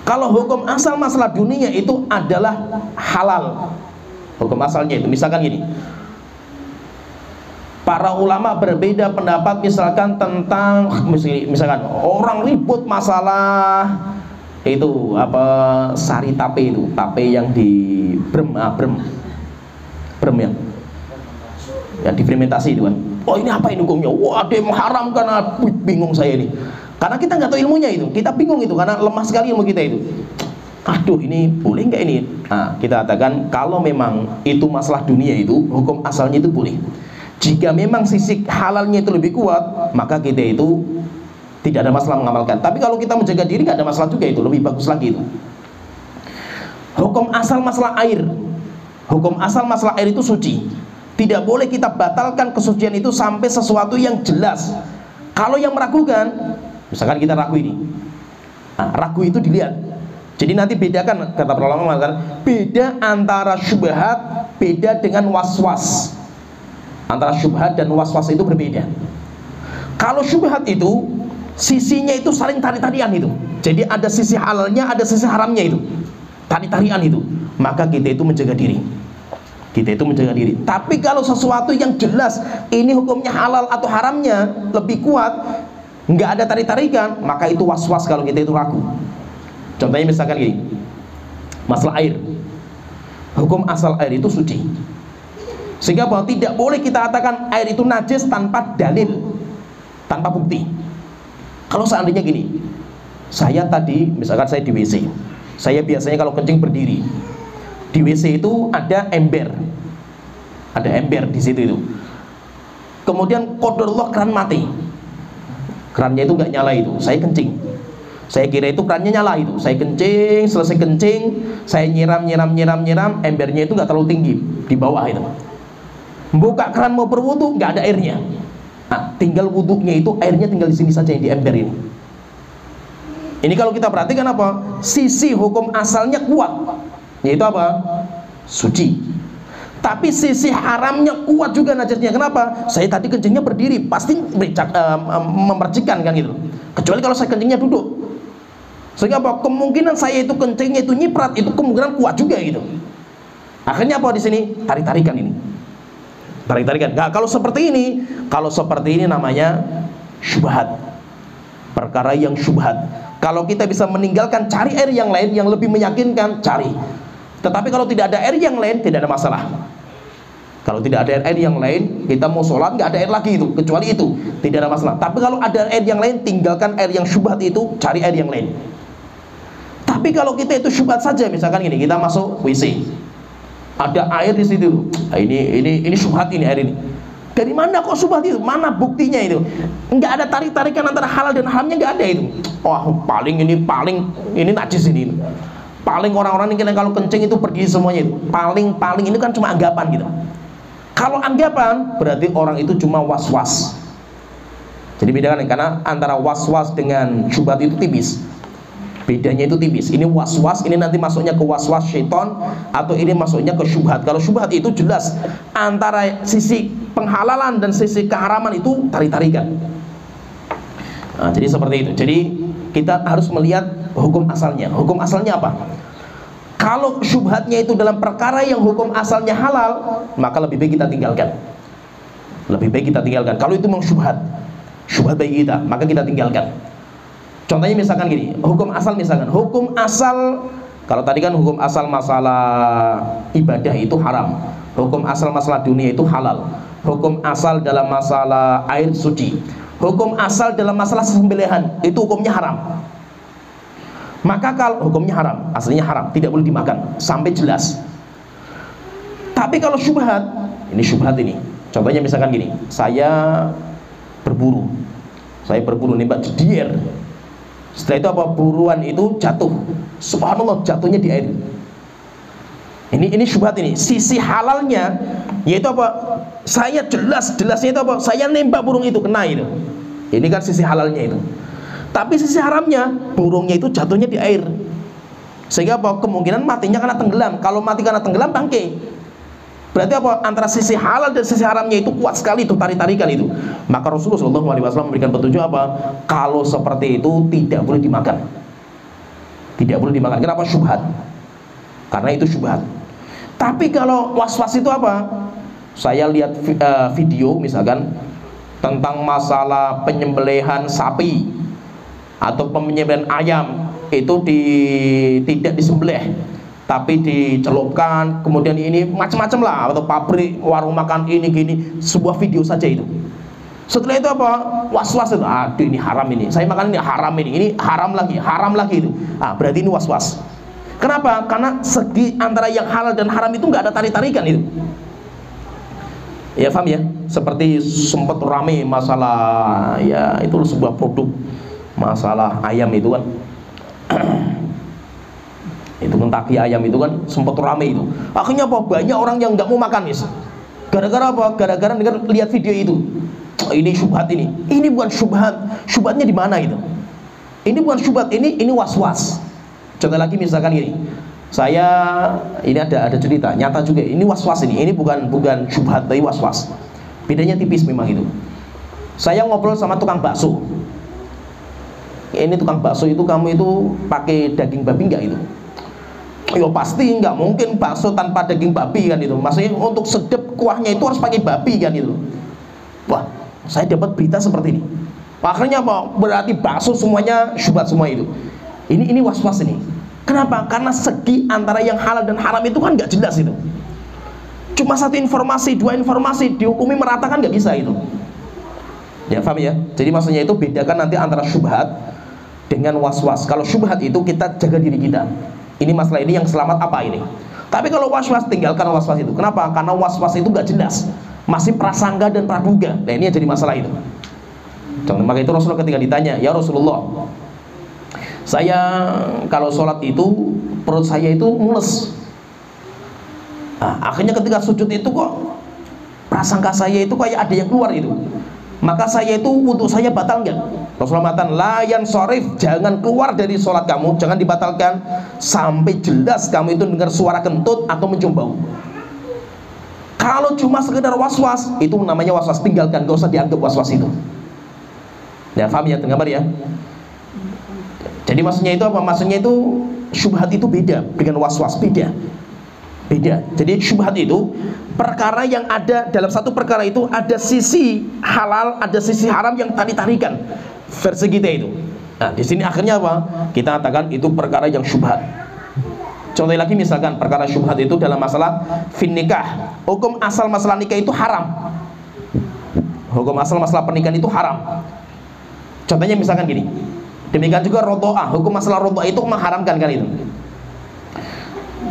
S2: kalau hukum asal masalah dunia itu adalah halal. Hukum asalnya itu misalkan gini, para ulama berbeda pendapat misalkan tentang misalkan orang ribut masalah itu apa, sari tape itu, tape yang di brem ya difermentasi itu kan. Oh ini apa ini hukumnya? Wah dia mengharamkan, bingung saya ini. Karena kita nggak tahu ilmunya itu, kita bingung itu karena lemah sekali ilmu kita itu. Aduh ini boleh nggak ini? Nah kita katakan kalau memang itu masalah dunia itu hukum asalnya itu boleh. Jika memang sisi halalnya itu lebih kuat, maka kita itu tidak ada masalah mengamalkan. Tapi kalau kita menjaga diri nggak ada masalah juga, itu lebih bagus lagi itu. Hukum asal masalah air, hukum asal masalah air itu suci. Tidak boleh kita batalkan kesucian itu sampai sesuatu yang jelas. Kalau yang meragukan, misalkan kita ragu ini, nah, ragu itu dilihat. Jadi nanti bedakan, kata para ulama mengatakan beda antara syubhat, beda dengan was-was. Antara syubhat dan was-was itu berbeda. Kalau syubhat itu sisinya itu saling tarik-tarian itu. Jadi ada sisi halalnya, ada sisi haramnya itu. Tarik-tarian itu. Maka kita itu menjaga diri. Kita itu menjaga diri. Tapi kalau sesuatu yang jelas ini hukumnya halal atau haramnya lebih kuat, nggak ada tarik-tarikan, maka itu was-was kalau kita itu ragu. Contohnya misalkan gini, masalah air. Hukum asal air itu suci. Sehingga bahwa tidak boleh kita katakan air itu najis tanpa dalil, tanpa bukti. Kalau seandainya gini, saya tadi misalkan saya di WC, saya biasanya kalau kencing berdiri. Di WC itu ada ember di situ itu. Kemudian qadarullah keran mati, kerannya itu nggak nyala itu, saya kencing. Saya kira itu kerannya nyala itu, saya kencing, selesai kencing, saya nyiram, embernya itu nggak terlalu tinggi di bawah itu. Buka keran mau berwudu nggak ada airnya. Nah, tinggal wudunya itu airnya tinggal di sini saja yang di ember ini. Ini kalau kita perhatikan apa? Sisi hukum asalnya kuat, yaitu apa? Suci. Tapi sisi haramnya kuat juga najasnya. Kenapa? Saya tadi kencingnya berdiri, pasti memercikan kan gitu. Kecuali kalau saya kencingnya duduk. Sehingga apa? Kemungkinan saya itu kencingnya itu nyiprat, itu kemungkinan kuat juga gitu. Akhirnya apa di sini? Tarik-tarikan ini. Tarik-tarikan. Nah, kalau seperti ini namanya syubhat. Perkara yang syubhat. Kalau kita bisa meninggalkan, cari air yang lain yang lebih meyakinkan, cari. Tetapi kalau tidak ada air yang lain, tidak ada masalah. Kalau tidak ada air yang lain, kita mau sholat nggak ada air lagi itu, kecuali itu, tidak ada masalah. Tapi kalau ada air yang lain, tinggalkan air yang syubhat itu, cari air yang lain. Tapi kalau kita itu syubhat saja, misalkan gini, kita masuk WC, ada air di situ. Ini syubhat ini air ini. Dari mana kok syubhat itu? Mana buktinya itu? Enggak ada tarik-tarikan antara halal dan haramnya, enggak ada itu. Wah, paling ini najis ini. Paling orang-orang yang kalau kencing itu pergi semuanya itu. Paling ini kan cuma anggapan gitu. Kalau anggapan berarti orang itu cuma was-was. Jadi bedakan, karena antara was-was dengan syubhat itu tipis. Bedanya itu tipis. Ini was-was, ini nanti masuknya ke was-was syaitan, atau ini masuknya ke syubhat. Kalau syubhat itu jelas antara sisi penghalalan dan sisi keharaman itu tarik-tarikan. Nah, jadi seperti itu. Jadi kita harus melihat hukum asalnya. Hukum asalnya apa? Kalau syubhatnya itu dalam perkara yang hukum asalnya halal, maka lebih baik kita tinggalkan. Lebih baik kita tinggalkan. Kalau itu memang syubhat bagi kita, maka kita tinggalkan. Contohnya misalkan gini, hukum asal kalau tadi kan hukum asal masalah ibadah itu haram, hukum asal masalah dunia itu halal, hukum asal dalam masalah air suci, hukum asal dalam masalah sembelihan itu hukumnya haram. Maka kalau hukumnya haram, aslinya haram, tidak boleh dimakan sampai jelas. Tapi kalau syubhat, ini syubhat ini. Contohnya misalkan gini, saya berburu nembak jedier. Setelah itu apa? Buruan itu jatuh. Subhanallah, jatuhnya di air. Ini syubhat ini. Sisi halalnya yaitu apa? Saya jelasnya itu apa? Saya nembak burung itu kena itu. Ini kan sisi halalnya itu. Tapi sisi haramnya, burungnya itu jatuhnya di air. Sehingga apa? Kemungkinan matinya karena tenggelam. Kalau mati karena tenggelam, bangke. Berarti apa? Antara sisi halal dan sisi haramnya itu kuat sekali itu, tarik-tarikan itu. Maka Rasulullah SAW memberikan petunjuk apa? Kalau seperti itu tidak boleh dimakan. Tidak boleh dimakan. Kenapa? Syubhat. Karena itu syubhat. Tapi kalau was-was itu apa? Saya lihat video misalkan tentang masalah penyembelihan sapi atau penyembelihan ayam itu tidak disembelih, tapi dicelupkan, kemudian ini macam-macam lah, atau pabrik, warung makan ini gini, sebuah video saja itu. Setelah itu apa? Was-was itu, aduh ini haram ini, saya makan ini haram lagi itu. Berarti ini was-was. Kenapa? Karena segi antara yang halal dan haram itu nggak ada tarik-tarikan itu. Ya, paham ya? Seperti sempat rame masalah, ya itu sebuah produk masalah ayam itu kan. Itu Kentucky ayam itu kan sempat rame itu. Akhirnya apa? Banyak orang yang nggak mau makan nih. Gara-gara apa? Gara-gara lihat video itu. Ini syubhat ini. Ini bukan syubhat. Syubhatnya di mana itu? Ini bukan syubhat. Ini was-was. Contoh lagi misalkan gini. Ini ada cerita nyata juga. Ini was-was ini. Ini bukan syubhat tapi was-was. Bedanya tipis memang itu. Saya ngobrol sama tukang bakso. Ini tukang bakso itu, kamu itu pakai daging babi nggak itu? Ya pasti nggak mungkin bakso tanpa daging babi kan itu. Maksudnya untuk sedap kuahnya itu harus pakai babi kan itu. Wah, saya dapat berita seperti ini. Akhirnya apa? Berarti bakso semuanya syubhat semua itu. Ini was-was ini. Kenapa? Karena segi antara yang halal dan haram itu kan nggak jelas itu. Cuma satu informasi, dua informasi dihukumi merata kan nggak bisa itu. Ya, paham ya? Jadi maksudnya itu bedakan nanti antara syubhat dengan was-was. Kalau syubhat itu kita jaga diri kita. Ini masalah ini yang selamat apa ini? Tapi kalau was-was, tinggalkan was-was itu. Kenapa? Karena was-was itu nggak jelas, masih prasangka dan praduga. Nah, ini yang jadi masalah itu. Maka itu Rasulullah ketika ditanya, ya Rasulullah, saya kalau sholat itu perut saya itu mules. Akhirnya ketika sujud itu kok prasangka saya itu kayak ada yang keluar itu. Maka saya itu wudhu saya batal enggak? Rasulullah mengatakan, la yansharif, jangan keluar dari sholat kamu, jangan dibatalkan sampai jelas kamu itu dengar suara kentut atau mencium bau. Kalau cuma sekedar was-was, itu namanya was-was, tinggalkan, gak usah dianggap was-was itu. Ya, paham ya, dengar ya? Jadi maksudnya itu apa? Maksudnya itu syubhat itu beda dengan was-was, beda. Jadi syubhat itu perkara yang ada dalam satu perkara itu ada sisi halal, ada sisi haram yang tarikan versi kita itu. Nah, di sini akhirnya apa? Kita katakan itu perkara yang syubhat. Contoh lagi misalkan perkara syubhat itu dalam masalah fin nikah. Hukum asal masalah nikah itu haram. Hukum asal masalah pernikahan itu haram. Contohnya misalkan gini. Demikian juga rodoah, hukum masalah rodoah itu mengharamkan kan itu.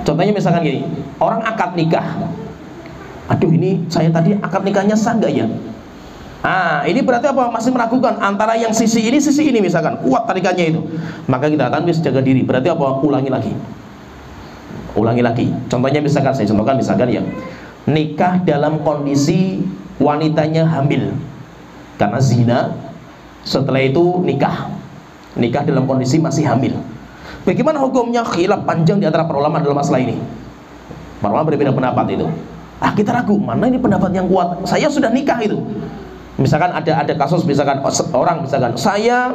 S2: Contohnya misalkan gini, orang akad nikah. Aduh, ini saya tadi akad nikahnya sah nggak ya? Ini berarti apa? Masih meragukan antara yang sisi ini misalkan kuat tarikannya itu. Maka kita akan bisa jaga diri. Berarti apa? Ulangi lagi. Contohnya misalkan saya contohkan misalkan ya, nikah dalam kondisi wanitanya hamil karena zina, setelah itu nikah dalam kondisi masih hamil. Bagaimana hukumnya? Khilaf panjang di antara para ulama dalam masalah ini. Para ulama berbeda pendapat itu. Kita ragu, mana ini pendapat yang kuat? Saya sudah nikah itu. Misalkan ada kasus misalkan orang misalkan saya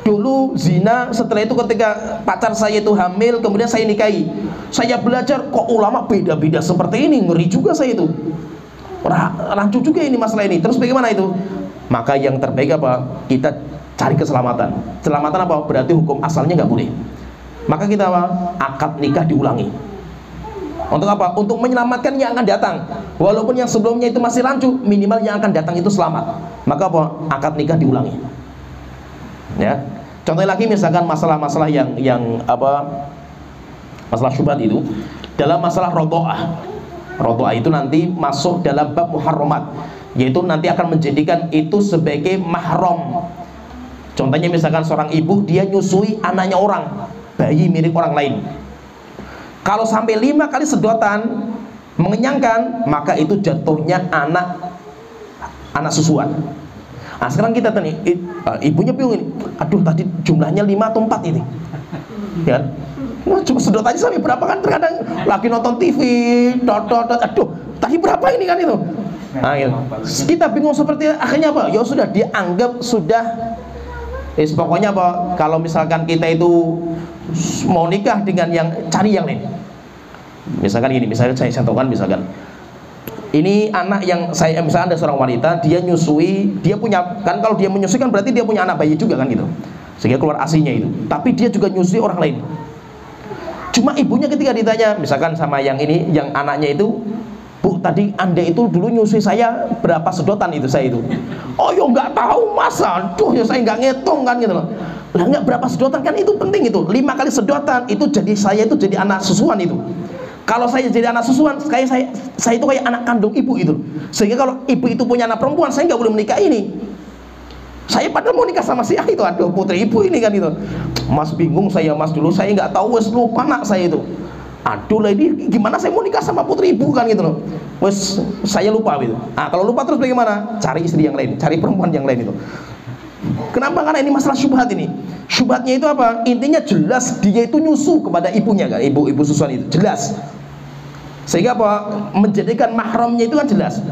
S2: dulu zina, setelah itu ketika pacar saya itu hamil, kemudian saya nikahi. Saya belajar kok ulama beda-beda seperti ini, ngeri juga saya itu. Rancu juga ini masalah ini. Terus bagaimana itu? Maka yang terbaik apa? Kita cari keselamatan. Keselamatan apa? Berarti hukum asalnya nggak boleh. Maka kita apa? Akad nikah diulangi. Untuk apa? Untuk menyelamatkan yang akan datang. Walaupun yang sebelumnya itu masih rancu, minimal yang akan datang itu selamat. Maka apa? Akad nikah diulangi. Ya. Contoh lagi misalkan masalah-masalah yang apa? Masalah syubhat itu dalam masalah rodoah. Rodoah itu nanti masuk dalam bab muharramat, yaitu nanti akan menjadikan itu sebagai mahram. Contohnya misalkan seorang ibu dia nyusui anaknya orang, bayi milik orang lain. Kalau sampai 5 kali sedotan mengenyangkan, maka itu jatuhnya anak susuan. Sekarang kita tanya, ibunya bingung ini. Aduh, tadi jumlahnya 5 atau 4 ini. Ya. Cuma sedot aja sampai berapa kan, terkadang lagi nonton TV, aduh, tadi berapa ini kan itu. Gitu. Kita bingung seperti akhirnya apa? Ya sudah dianggap sudah. Pokoknya apa? Kalau misalkan kita itu mau nikah dengan yang cari yang lain. Misalkan ini, misalnya saya contohkan misalkan ini anak yang saya misalkan ada seorang wanita dia nyusui, dia punya kan, kalau dia menyusui kan berarti dia punya anak bayi juga kan gitu. Sehingga keluar ASI-nya itu. Tapi dia juga nyusui orang lain. Cuma ibunya ketika ditanya misalkan sama yang ini, yang anaknya itu, Bu, tadi Anda itu dulu nyusui saya berapa sedotan itu saya itu? Oh, ya nggak tahu masa, aduh ya saya nggak ngitung kan gitu loh. Lah nggak berapa sedotan kan itu penting itu. 5 kali sedotan itu jadi saya itu jadi anak susuan itu. Kalau saya jadi anak susuan, saya itu kayak anak kandung ibu itu. Sehingga kalau ibu itu punya anak perempuan, saya nggak boleh menikah ini. Saya padahal mau nikah sama si itu, aduh putri ibu ini kan itu. Mas bingung saya, Mas dulu saya nggak tahu, wes lupa anak saya itu. Aduh lah ini gimana saya mau nikah sama putri ibu kan gitu loh. Wes saya lupa gitu. Kalau lupa terus bagaimana? Cari istri yang lain, cari perempuan yang lain itu. Kenapa? Karena ini masalah syubhat ini. Syubhatnya itu apa? Intinya jelas dia itu nyusu kepada ibunya kan, ibu susuan itu jelas. Sehingga apa? Menjadikan mahramnya itu kan jelas.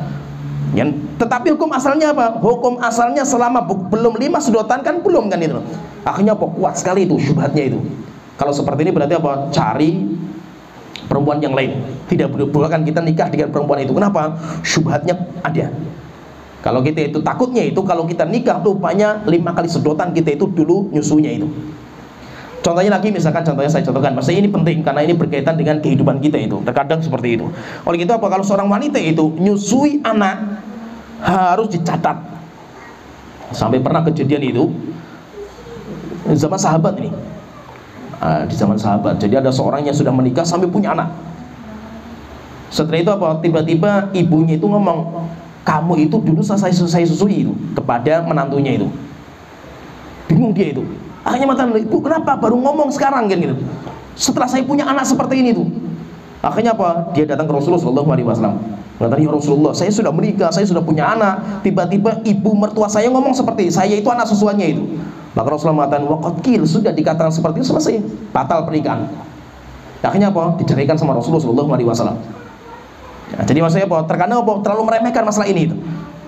S2: Tetapi hukum asalnya apa? Hukum asalnya selama belum 5 sedotan kan belum kan itu. Akhirnya apa? Kuat sekali itu syubhatnya itu. Kalau seperti ini berarti apa? Cari perempuan yang lain. Tidak bolehkan kita nikah dengan perempuan itu. Kenapa? Syubhatnya ada. Kalau kita itu takutnya itu kalau kita nikah rupanya 5 kali sedotan kita itu dulu nyusunya itu. Contohnya lagi misalkan saya contohkan, maksudnya ini penting karena ini berkaitan dengan kehidupan kita itu. Terkadang seperti itu. Oleh itu apa? Kalau seorang wanita itu nyusui anak harus dicatat. Sampai pernah kejadian itu zaman sahabat ini. Di zaman sahabat. Jadi ada seorang yang sudah menikah sampai punya anak. Setelah itu apa? Tiba-tiba ibunya itu ngomong, kamu itu dulu saya susui itu kepada menantunya itu. Bingung dia itu. Akhirnya mata ibu, kenapa baru ngomong sekarang kan gitu? Setelah saya punya anak seperti ini tuh. Akhirnya apa? Dia datang ke Rasulullah SAW. Mengatakan, ya Rasulullah, saya sudah menikah, saya sudah punya anak. Tiba-tiba ibu mertua saya ngomong seperti saya itu anak susuannya itu. Maka Rasulullah mengatakan, waqatkil, sudah dikatakan seperti itu selesai, batal pernikahan. Akhirnya apa? Diceraikan sama Rasulullah SAW. Jadi maksudnya apa? Terkadang apa? Terlalu meremehkan masalah ini itu.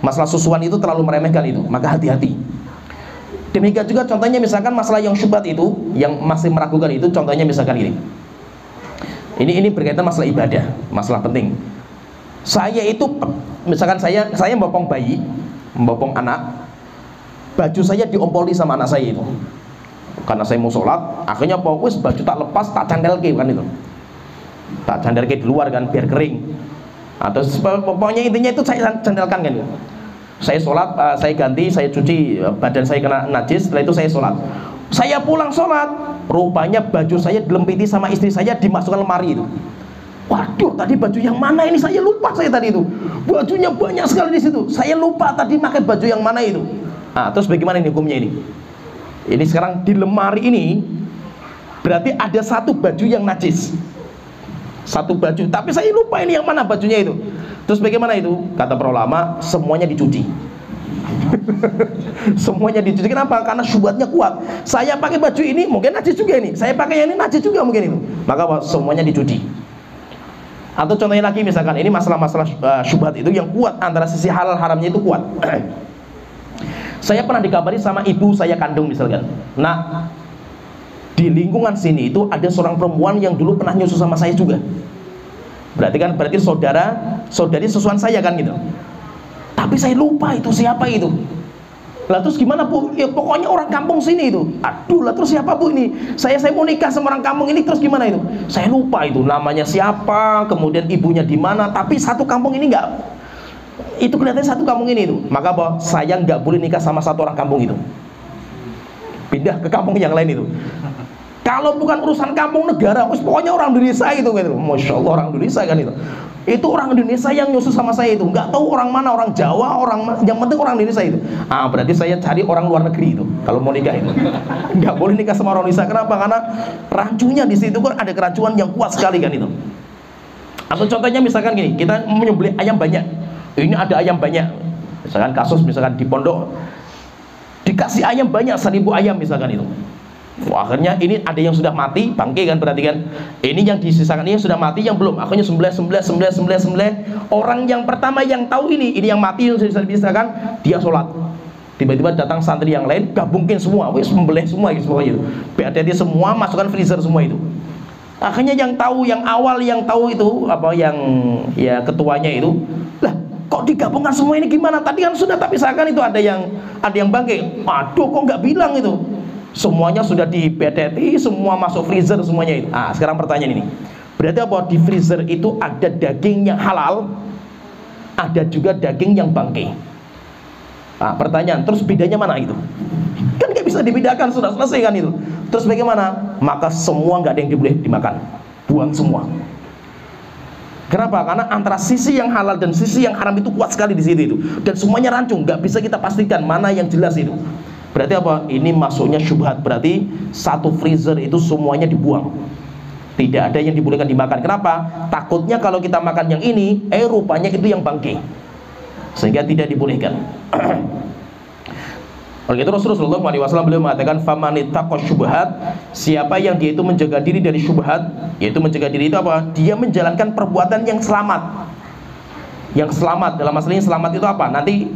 S2: Masalah susuan itu terlalu meremehkan itu. Maka hati-hati. Demikian juga contohnya misalkan masalah yang syubhat itu, yang masih meragukan itu, contohnya misalkan gini. Ini berkaitan masalah ibadah, masalah penting. Saya itu misalkan saya membopong bayi, membopong anak, baju saya diompoli sama anak saya itu. Karena saya mau sholat, akhirnya fokus baju tak lepas, tak candelke kan itu. Tak candelke di luar kan biar kering. Atau pokoknya intinya itu saya candelkan kan. Saya sholat, saya ganti, saya cuci badan saya kena najis, setelah itu saya sholat. Saya pulang sholat, rupanya baju saya dilempiti sama istri saya, dimasukkan lemari itu. Waduh, tadi baju yang mana ini? Saya lupa saya tadi itu. Bajunya banyak sekali di situ. Saya lupa tadi pakai baju yang mana itu. Nah, terus bagaimana ini hukumnya ini? Ini sekarang di lemari ini berarti ada satu baju yang najis. Satu baju, tapi saya lupa ini yang mana bajunya itu. Terus bagaimana itu? Kata para ulama, semuanya dicuci. Semuanya dicuci. Kenapa? Karena syubhatnya kuat. Saya pakai baju ini mungkin najis juga ini. Saya pakai yang ini najis juga mungkin itu. Maka semuanya dicuci. Atau contohnya lagi misalkan ini masalah-masalah syubhat itu yang kuat, antara sisi halal haramnya itu kuat. Saya pernah dikabari sama ibu saya kandung misalkan. Nah, di lingkungan sini itu ada seorang perempuan yang dulu pernah nyusu sama saya juga. Berarti saudari susuan saya kan gitu. Tapi saya lupa itu siapa itu. Lah terus gimana Bu? Ya pokoknya orang kampung sini itu. Aduh lah terus siapa Bu ini? Saya mau nikah sama orang kampung ini, terus gimana itu? Saya lupa itu namanya siapa, kemudian ibunya di mana. Tapi satu kampung ini enggak. Itu kelihatannya satu kampung ini itu. Maka apa? Saya nggak boleh nikah sama satu orang kampung itu. Pindah ke kampung yang lain itu. Kalau bukan urusan kampung negara, pokoknya orang Indonesia itu gitu. Masya Allah orang Indonesia kan itu. Itu orang Indonesia yang nyusul sama saya itu. Nggak tahu orang mana, orang Jawa, yang penting orang Indonesia itu. Ah berarti saya cari orang luar negeri itu. Kalau mau nikah itu, nggak boleh nikah sama orang Indonesia. Kenapa? Karena rancunya di situ kan ada kerancuan yang kuat sekali kan itu. Atau contohnya misalkan gini, kita menyembelih ayam banyak. Ini ada ayam banyak. Misalkan kasus misalkan di pondok dikasih ayam banyak 1000 ayam misalkan itu. Wah, akhirnya ini ada yang sudah mati, bangke kan berarti kan. Ini yang disisakan ini yang sudah mati, yang belum. Akhirnya sembelih. Orang yang pertama yang tahu ini yang mati yang sudah dipisahkan, dia sholat. Tiba-tiba datang santri yang lain, gabungin semua, wis membelih semua gitu pokoknya. BATT semua, masukkan freezer semua itu. Akhirnya yang tahu, yang awal yang tahu itu apa yang ya ketuanya itu, lah kok digabungkan semua ini gimana? Tadi kan sudah tak pisahkan itu ada yang bangke. Aduh kok nggak bilang itu? Semuanya sudah di BTT, semua masuk freezer semuanya itu. Ah, sekarang pertanyaan ini. Berarti apa? Di freezer itu ada daging yang halal, ada juga daging yang bangke. Ah, pertanyaan, terus bedanya mana itu? Kan nggak bisa dibedakan, sudah selesai kan itu. Terus bagaimana? Maka semua nggak ada yang boleh dimakan, buang semua. Kenapa? Karena antara sisi yang halal dan sisi yang haram itu kuat sekali di situ itu. Dan semuanya rancung, nggak bisa kita pastikan mana yang jelas itu. Berarti apa? Ini masuknya syubhat. Berarti satu freezer itu semuanya dibuang. Tidak ada yang dibolehkan dimakan. Kenapa? Takutnya kalau kita makan yang ini, rupanya itu yang bangke, sehingga tidak dibolehkan. Oleh itu Rasulullah SAW beliau mengatakan, "Famanittaqo syubhat." Siapa yang dia itu menjaga diri dari syubhat, yaitu menjaga diri itu apa? Dia menjalankan perbuatan yang selamat. Yang selamat, dalam masalah ini selamat itu apa? Nanti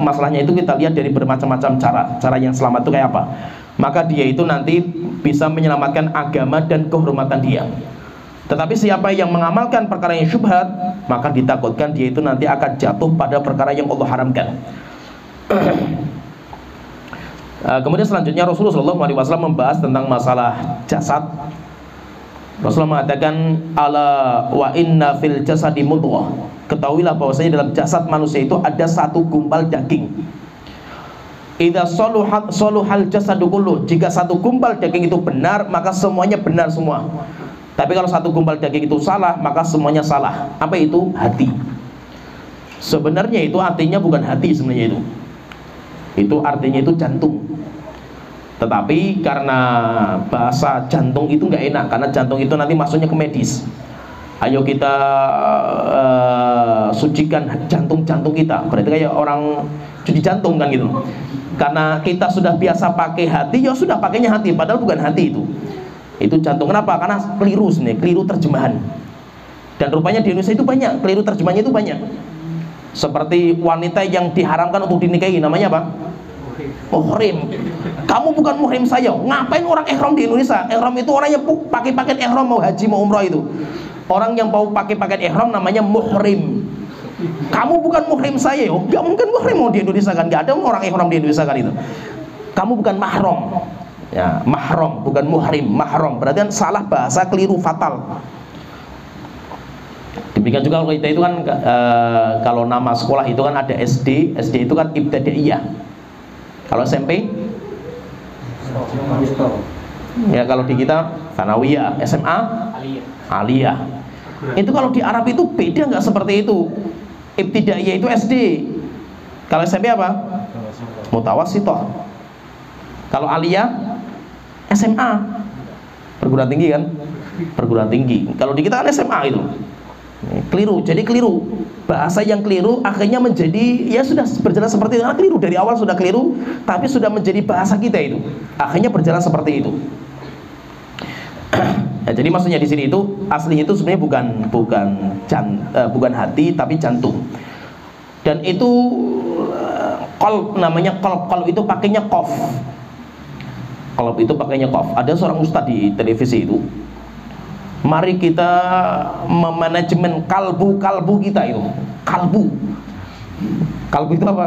S2: masalahnya itu kita lihat dari bermacam-macam cara yang selamat itu kayak apa. Maka dia itu nanti bisa menyelamatkan agama dan kehormatan dia. Tetapi siapa yang mengamalkan perkara yang syubhat, maka ditakutkan dia itu nanti akan jatuh pada perkara yang Allah haramkan. Kemudian selanjutnya Rasulullah SAW membahas tentang masalah jasad. Rasulullah mengatakan, ala wa inna fil jasadi mudghah. Ketahuilah bahwasanya dalam jasad manusia itu ada satu gumpal daging. Idza saluhal jasadu kullu. Jika satu gumpal daging itu benar, maka semuanya benar semua. Tapi kalau satu gumpal daging itu salah, maka semuanya salah. Apa itu? Hati. Sebenarnya itu artinya bukan hati sebenarnya itu. Itu artinya itu jantung. Tetapi karena bahasa jantung itu nggak enak, karena jantung itu nanti masuknya ke medis. Ayo kita sucikan jantung-jantung kita. Berarti kayak orang cuci jantung kan gitu. Karena kita sudah biasa pakai hati, ya sudah pakainya hati, padahal bukan hati itu. Itu jantung. Kenapa? Karena keliru sebenarnya, keliru terjemahan. Dan rupanya di Indonesia itu banyak, keliru terjemahannya itu banyak. Seperti wanita yang diharamkan untuk dinikahi, namanya apa? Muhrim. Kamu bukan muhrim saya. Ngapain orang ihram di Indonesia? Ihram itu orang yang pakai pakaian ihram mau haji mau umrah itu. Orang yang mau pakai pakaian ihram namanya muhrim. Kamu bukan muhrim saya. Gak mungkin muhrim mau di Indonesia kan? Gak ada orang ihram di Indonesia kan itu. Kamu bukan mahram. Ya, mahram bukan muhrim, mahram. Berarti kan salah bahasa, keliru, fatal. Demikian juga kalau kita itu kan kalau nama sekolah itu kan ada SD, SD itu kan ibtidaiyah. Kalau SMP ya, kalau di kita Tsanawiyah, SMA Aliyah. Itu kalau di Arab itu beda, nggak seperti itu. Ibtidaiyah itu SD. Kalau SMP apa? Mutawassithah. Kalau Aliyah SMA, perguruan tinggi kan? Perguruan tinggi. Kalau di kita kan SMA itu. Keliru, jadi keliru. Bahasa yang keliru akhirnya menjadi, ya sudah berjalan seperti itu. Karena keliru dari awal sudah keliru, tapi sudah menjadi bahasa kita itu. Akhirnya berjalan seperti itu. Ya, jadi maksudnya di sini itu aslinya itu sebenarnya bukan hati tapi jantung. Dan itu qalb, namanya qalb itu pakainya qaf. Qalb itu pakainya qaf. Ada seorang ustadz di televisi itu, mari kita memanajemen kalbu kita itu. Kalbu itu apa?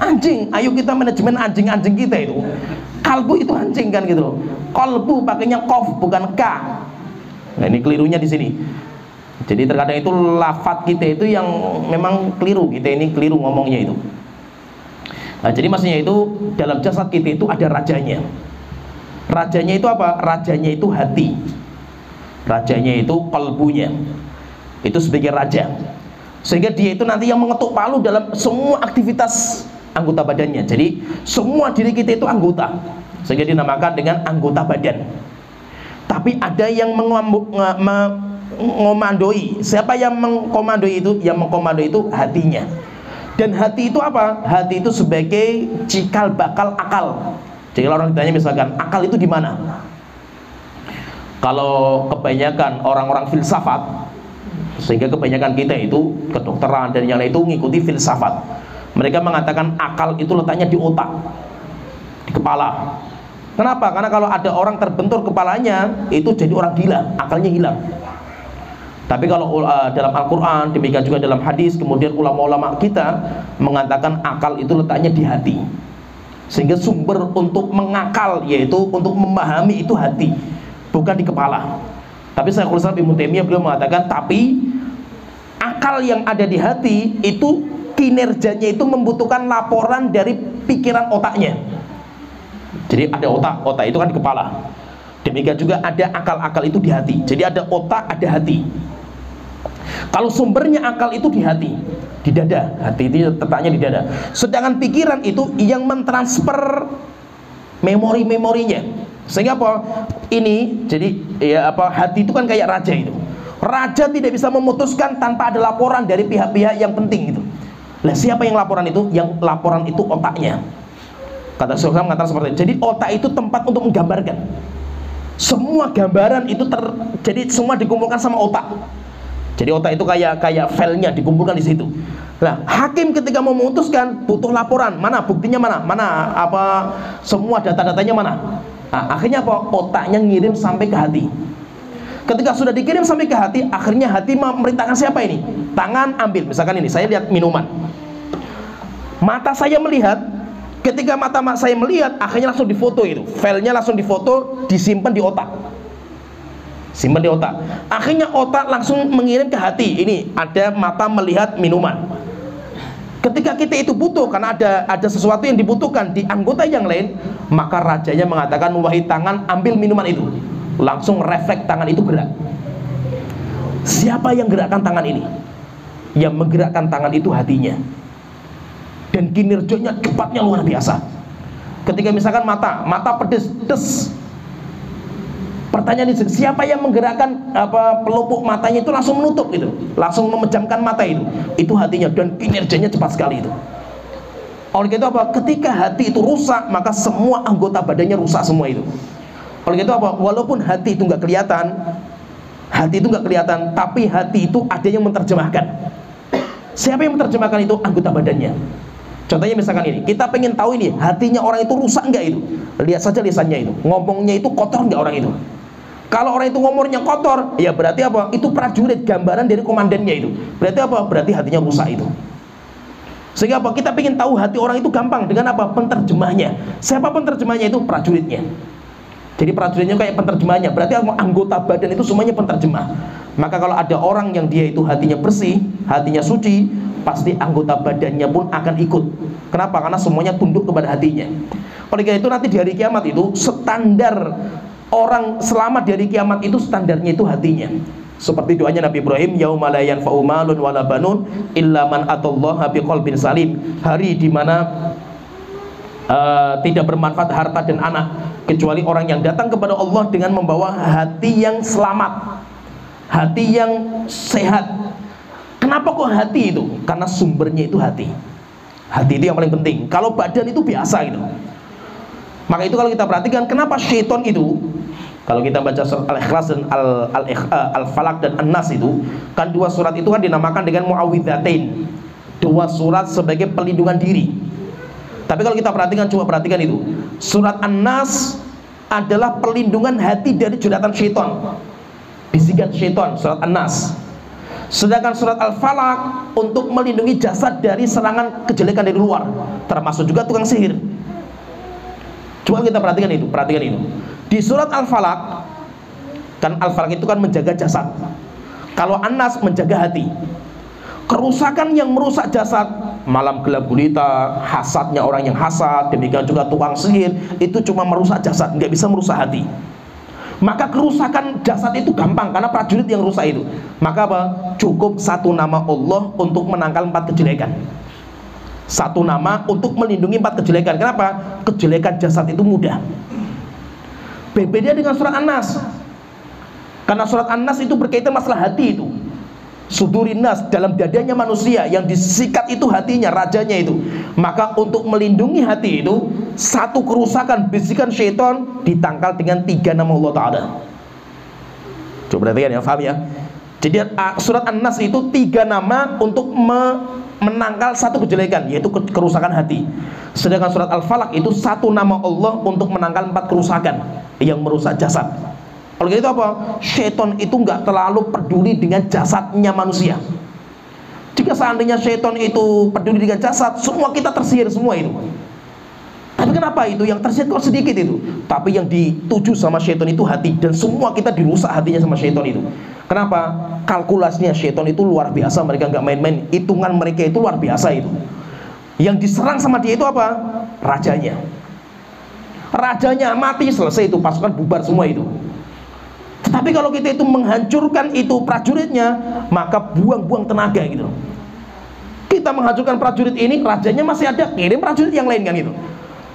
S2: Anjing. Ayo kita manajemen anjing kita itu. Kalbu itu anjing kan gitu loh. Kalbu pakainya qaf bukan ka. Nah, ini kelirunya di sini. Jadi terkadang itu lafaz kita itu yang memang keliru. Kita ini keliru ngomongnya itu. Nah, jadi maksudnya itu dalam jasad kita itu ada rajanya. Rajanya itu apa? Rajanya itu hati. Rajanya itu kalbunya. Itu sebagai raja. Sehingga dia itu nanti yang mengetuk palu dalam semua aktivitas anggota badannya. Jadi semua diri kita itu anggota. Sehingga dinamakan dengan anggota badan. Tapi ada yang mengomandoi. Siapa yang mengkomandoi itu? Yang mengkomandoi itu hatinya. Dan hati itu apa? Hati itu sebagai cikal bakal akal. Jadi kalau orang ditanya misalkan akal itu di mana? Kalau kebanyakan orang-orang filsafat, sehingga kebanyakan kita itu kedokteran dan yang lain itu mengikuti filsafat. Mereka mengatakan akal itu letaknya di otak, di kepala. Kenapa? Karena kalau ada orang terbentur kepalanya, itu jadi orang gila, akalnya hilang. Tapi kalau dalam Al-Quran, demikian juga dalam hadis, kemudian ulama-ulama kita mengatakan akal itu letaknya di hati. Sehingga sumber untuk mengakal, yaitu untuk memahami itu hati, bukan di kepala. Tapi Syekhul Islam Ibnu Taimiyah beliau mengatakan, tapi akal yang ada di hati itu kinerjanya itu membutuhkan laporan dari pikiran otaknya. Jadi ada otak itu kan di kepala. Demikian juga ada akal itu di hati. Jadi ada otak, ada hati. Kalau sumbernya akal itu di hati, di dada, hati itu letaknya di dada. Sedangkan pikiran itu yang mentransfer memori-memorinya. Sehingga apa? Ini jadi ya apa? Hati itu kan kayak raja itu. Raja tidak bisa memutuskan tanpa ada laporan dari pihak-pihak yang penting itu. Lah siapa yang laporan itu? Yang laporan itu otaknya. Kata Syekh mengatakan seperti itu. Jadi otak itu tempat untuk menggambarkan. Semua gambaran itu jadi semua dikumpulkan sama otak. Jadi otak itu kayak filenya dikumpulkan di situ. Nah, hakim ketika mau memutuskan butuh laporan. Mana buktinya mana? Mana apa semua data-datanya mana? Nah, akhirnya apa? Otaknya ngirim sampai ke hati. Ketika sudah dikirim sampai ke hati, akhirnya hati memerintahkan siapa ini? Tangan ambil. Misalkan ini, saya lihat minuman. Mata saya melihat. Ketika mata saya melihat, akhirnya langsung difoto itu. Filenya langsung difoto, disimpan di otak. Simpan di otak. Akhirnya otak langsung mengirim ke hati. Ini ada mata melihat minuman. Ketika kita itu butuh, karena ada sesuatu yang dibutuhkan di anggota yang lain, maka rajanya mengatakan, wahai tangan, ambil minuman itu. Langsung refleks tangan itu gerak. Siapa yang gerakkan tangan ini? Yang menggerakkan tangan itu hatinya. Dan kinerjanya cepatnya luar biasa. Ketika misalkan mata pedes, des. Pertanyaan itu, siapa yang menggerakkan pelupuk matanya itu langsung menutup itu, langsung memejamkan mata itu hatinya, dan kinerjanya cepat sekali itu. Oleh itu apa? Ketika hati itu rusak, maka semua anggota badannya rusak semua itu. Oleh itu apa? Walaupun hati itu nggak kelihatan, tapi hati itu ada yang menerjemahkan. Siapa yang menerjemahkan itu? Anggota badannya. Contohnya misalkan ini, kita pengen tahu ini hatinya orang itu rusak enggak itu. Lihat saja lisannya itu, ngomongnya itu kotor enggak orang itu. Kalau orang itu ngomongnya kotor, ya berarti apa? Itu prajurit, gambaran dari komandannya itu. Berarti apa? Berarti hatinya rusak itu. Sehingga apa? Kita pengen tahu hati orang itu gampang dengan apa? Penterjemahnya. Siapa penterjemahnya itu? Prajuritnya. Jadi prajuritnya kayak penterjemahnya. Berarti anggota badan itu semuanya penterjemah. Maka kalau ada orang yang dia itu hatinya bersih, hatinya suci, pasti anggota badannya pun akan ikut. Kenapa? Karena semuanya tunduk kepada hatinya. Oleh karena itu nanti di hari kiamat itu standar orang selamat di hari kiamat itu standarnya itu hatinya. Seperti doanya Nabi Ibrahim, yauma la yanfa'u malun wala banun illa man atallaha biqalbin salim. Hari di mana tidak bermanfaat harta dan anak kecuali orang yang datang kepada Allah dengan membawa hati yang selamat, hati yang sehat. Kenapa kok hati itu? Karena sumbernya itu hati. Hati itu yang paling penting. Kalau badan itu biasa gitu. Maka itu kalau kita perhatikan kenapa syaitan itu, kalau kita baca surat Al-Ikhlas dan Al-Falaq dan An-Nas itu, kan dua surat itu kan dinamakan dengan Mu'awwidzatain. Dua surat sebagai pelindungan diri. Tapi kalau kita perhatikan, coba perhatikan itu. Surat An-Nas adalah pelindungan hati dari jeratan syaitan, bisikan syaitan, surat An-Nas. Sedangkan surat Al-Falaq untuk melindungi jasad dari serangan kejelekan dari luar, termasuk juga tukang sihir. Coba kita perhatikan itu, Di surat Al-Falaq, kan Al-Falaq itu kan menjaga jasad. Kalau An-Nas menjaga hati. Kerusakan yang merusak jasad, malam gelap gulita, hasadnya orang yang hasad, demikian juga tukang sihir, itu cuma merusak jasad, nggak bisa merusak hati. Maka kerusakan jasad itu gampang karena prajurit yang rusak itu. Maka apa? Cukup satu nama Allah untuk menangkal 4 kejelekan. Satu nama untuk melindungi 4 kejelekan. Kenapa? Kejelekan jasad itu mudah. Berbeda dengan surat An-Nas. Karena surat An-Nas itu berkaitan masalah hati itu. Sudurin nas, dalam dadanya manusia, yang disikat itu hatinya, rajanya itu. Maka untuk melindungi hati itu, satu kerusakan bisikan syaitan ditangkal dengan 3 nama Allah Ta'ala. Coba perhatikan ya, paham ya. Jadi surat An-Nas itu 3 nama untuk menangkal satu kejelekan, yaitu kerusakan hati. Sedangkan surat Al-Falaq itu 1 nama Allah untuk menangkal 4 kerusakan yang merusak jasad. Oleh itu apa? Syaitan itu nggak terlalu peduli dengan jasadnya manusia. Jika seandainya syaitan itu peduli dengan jasad, semua kita tersihir semua itu. Tapi kenapa itu? Yang tersihir kok sedikit itu. Tapi yang dituju sama syaitan itu hati. Dan semua kita dirusak hatinya sama syaitan itu. Kenapa? Kalkulasinya syaitan itu luar biasa. Mereka nggak main-main. Hitungan mereka itu luar biasa itu. Yang diserang sama dia itu apa? Rajanya. Rajanya mati, selesai itu, pasukan bubar semua itu. Tetapi kalau kita itu menghancurkan itu prajuritnya, maka buang-buang tenaga gitu. Kita menghancurkan prajurit ini, rajanya masih ada, kirim prajurit yang lain kan itu.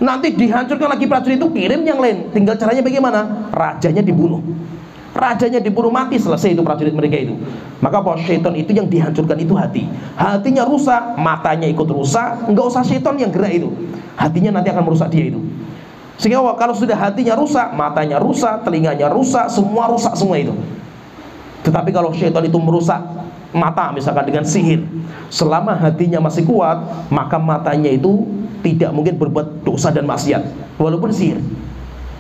S2: Nanti dihancurkan lagi prajurit itu, kirim yang lain. Tinggal caranya bagaimana? Rajanya dibunuh. Rajanya dibunuh, mati, selesai itu prajurit mereka itu. Maka apa? Syaitan itu yang dihancurkan itu hati. Hatinya rusak, matanya ikut rusak. Enggak usah syaitan yang gerak itu. Hatinya nanti akan merusak dia itu. Sehingga kalau sudah hatinya rusak, matanya rusak, telinganya rusak, semua rusak semua itu. Tetapi kalau syaitan itu merusak mata misalkan dengan sihir, selama hatinya masih kuat, maka matanya itu tidak mungkin berbuat dosa dan maksiat walaupun sihir.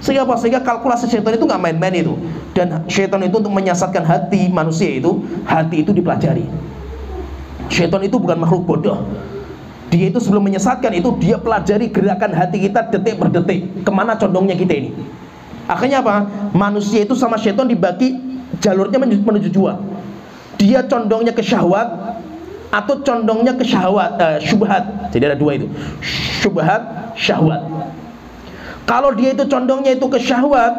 S2: Sehingga apa? Sehingga kalkulasi syaitan itu nggak main-main itu. Dan syaitan itu untuk menyesatkan hati manusia itu, hati itu dipelajari. Syaitan itu bukan makhluk bodoh. Dia itu sebelum menyesatkan itu, dia pelajari gerakan hati kita detik per detik, kemana condongnya kita ini. Akhirnya apa? Manusia itu sama syaitan dibagi jalurnya menuju 2. Dia condongnya ke syahwat atau condongnya ke syubhat. Jadi ada 2 itu, syubhat, syahwat. Kalau dia itu condongnya itu ke syahwat,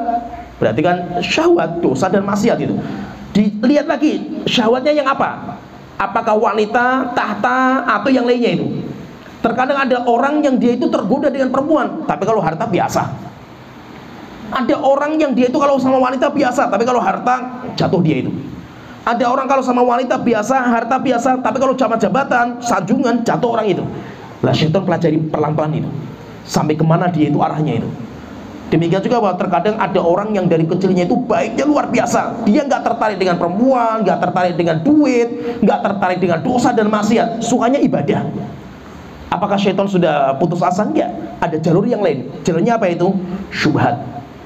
S2: berarti kan syahwat, dosa dan maksiat itu. Dilihat lagi syahwatnya yang apa? Apakah wanita, tahta, atau yang lainnya itu. Terkadang ada orang yang dia itu tergoda dengan perempuan, tapi kalau harta biasa. Ada orang yang dia itu kalau sama wanita biasa, tapi kalau harta jatuh dia itu. Ada orang kalau sama wanita biasa, harta biasa, tapi kalau jabatan, sanjungan, jatuh orang itu. Lah syaitan pelajari pelan-pelan itu, sampai kemana dia itu arahnya itu. Demikian juga bahwa terkadang ada orang yang dari kecilnya itu baiknya luar biasa. Dia nggak tertarik dengan perempuan, nggak tertarik dengan duit, nggak tertarik dengan dosa dan maksiat. Sukanya ibadah. Apakah syaitan sudah putus asa? Enggak. Ada jalur yang lain. Jalurnya apa itu? Syubhat.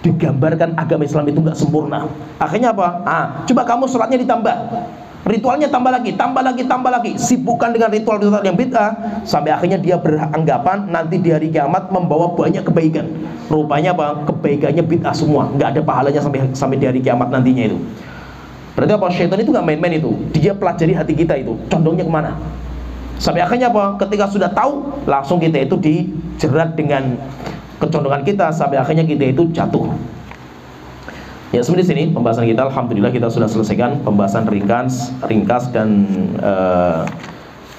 S2: Digambarkan agama Islam itu enggak sempurna. Akhirnya apa? Coba kamu sholatnya ditambah, ritualnya tambah lagi, tambah lagi. Sibukkan dengan ritual-ritual yang bid'ah, sampai akhirnya dia beranggapan nanti di hari kiamat membawa banyak kebaikan. Rupanya apa? Kebaikannya bid'ah semua, nggak ada pahalanya sampai di hari kiamat nantinya itu. Berarti apa? Syaitan itu nggak main-main itu. Dia pelajari hati kita itu, condongnya kemana. Sampai akhirnya apa? Ketika sudah tahu, langsung kita itu dijerat dengan kecondongan kita, sampai akhirnya kita itu jatuh. Ya, seperti sini pembahasan kita. Alhamdulillah kita sudah selesaikan pembahasan ringkas dan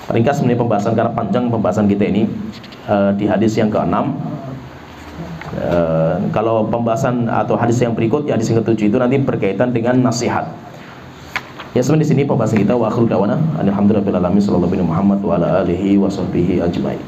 S2: ringkas mengenai pembahasan, karena panjang pembahasan kita ini di hadis yang ke-6. Kalau pembahasan atau hadis yang berikut, ya hadis yang ke-7 itu nanti berkaitan dengan nasihat. Ya, sebenarnya di sini pembahasan kita. Wa akhiru da'wana alhamdulillahirabbil alamin sallallahu alaihi Muhammad wa ala alihi wa sahbihi ajmain.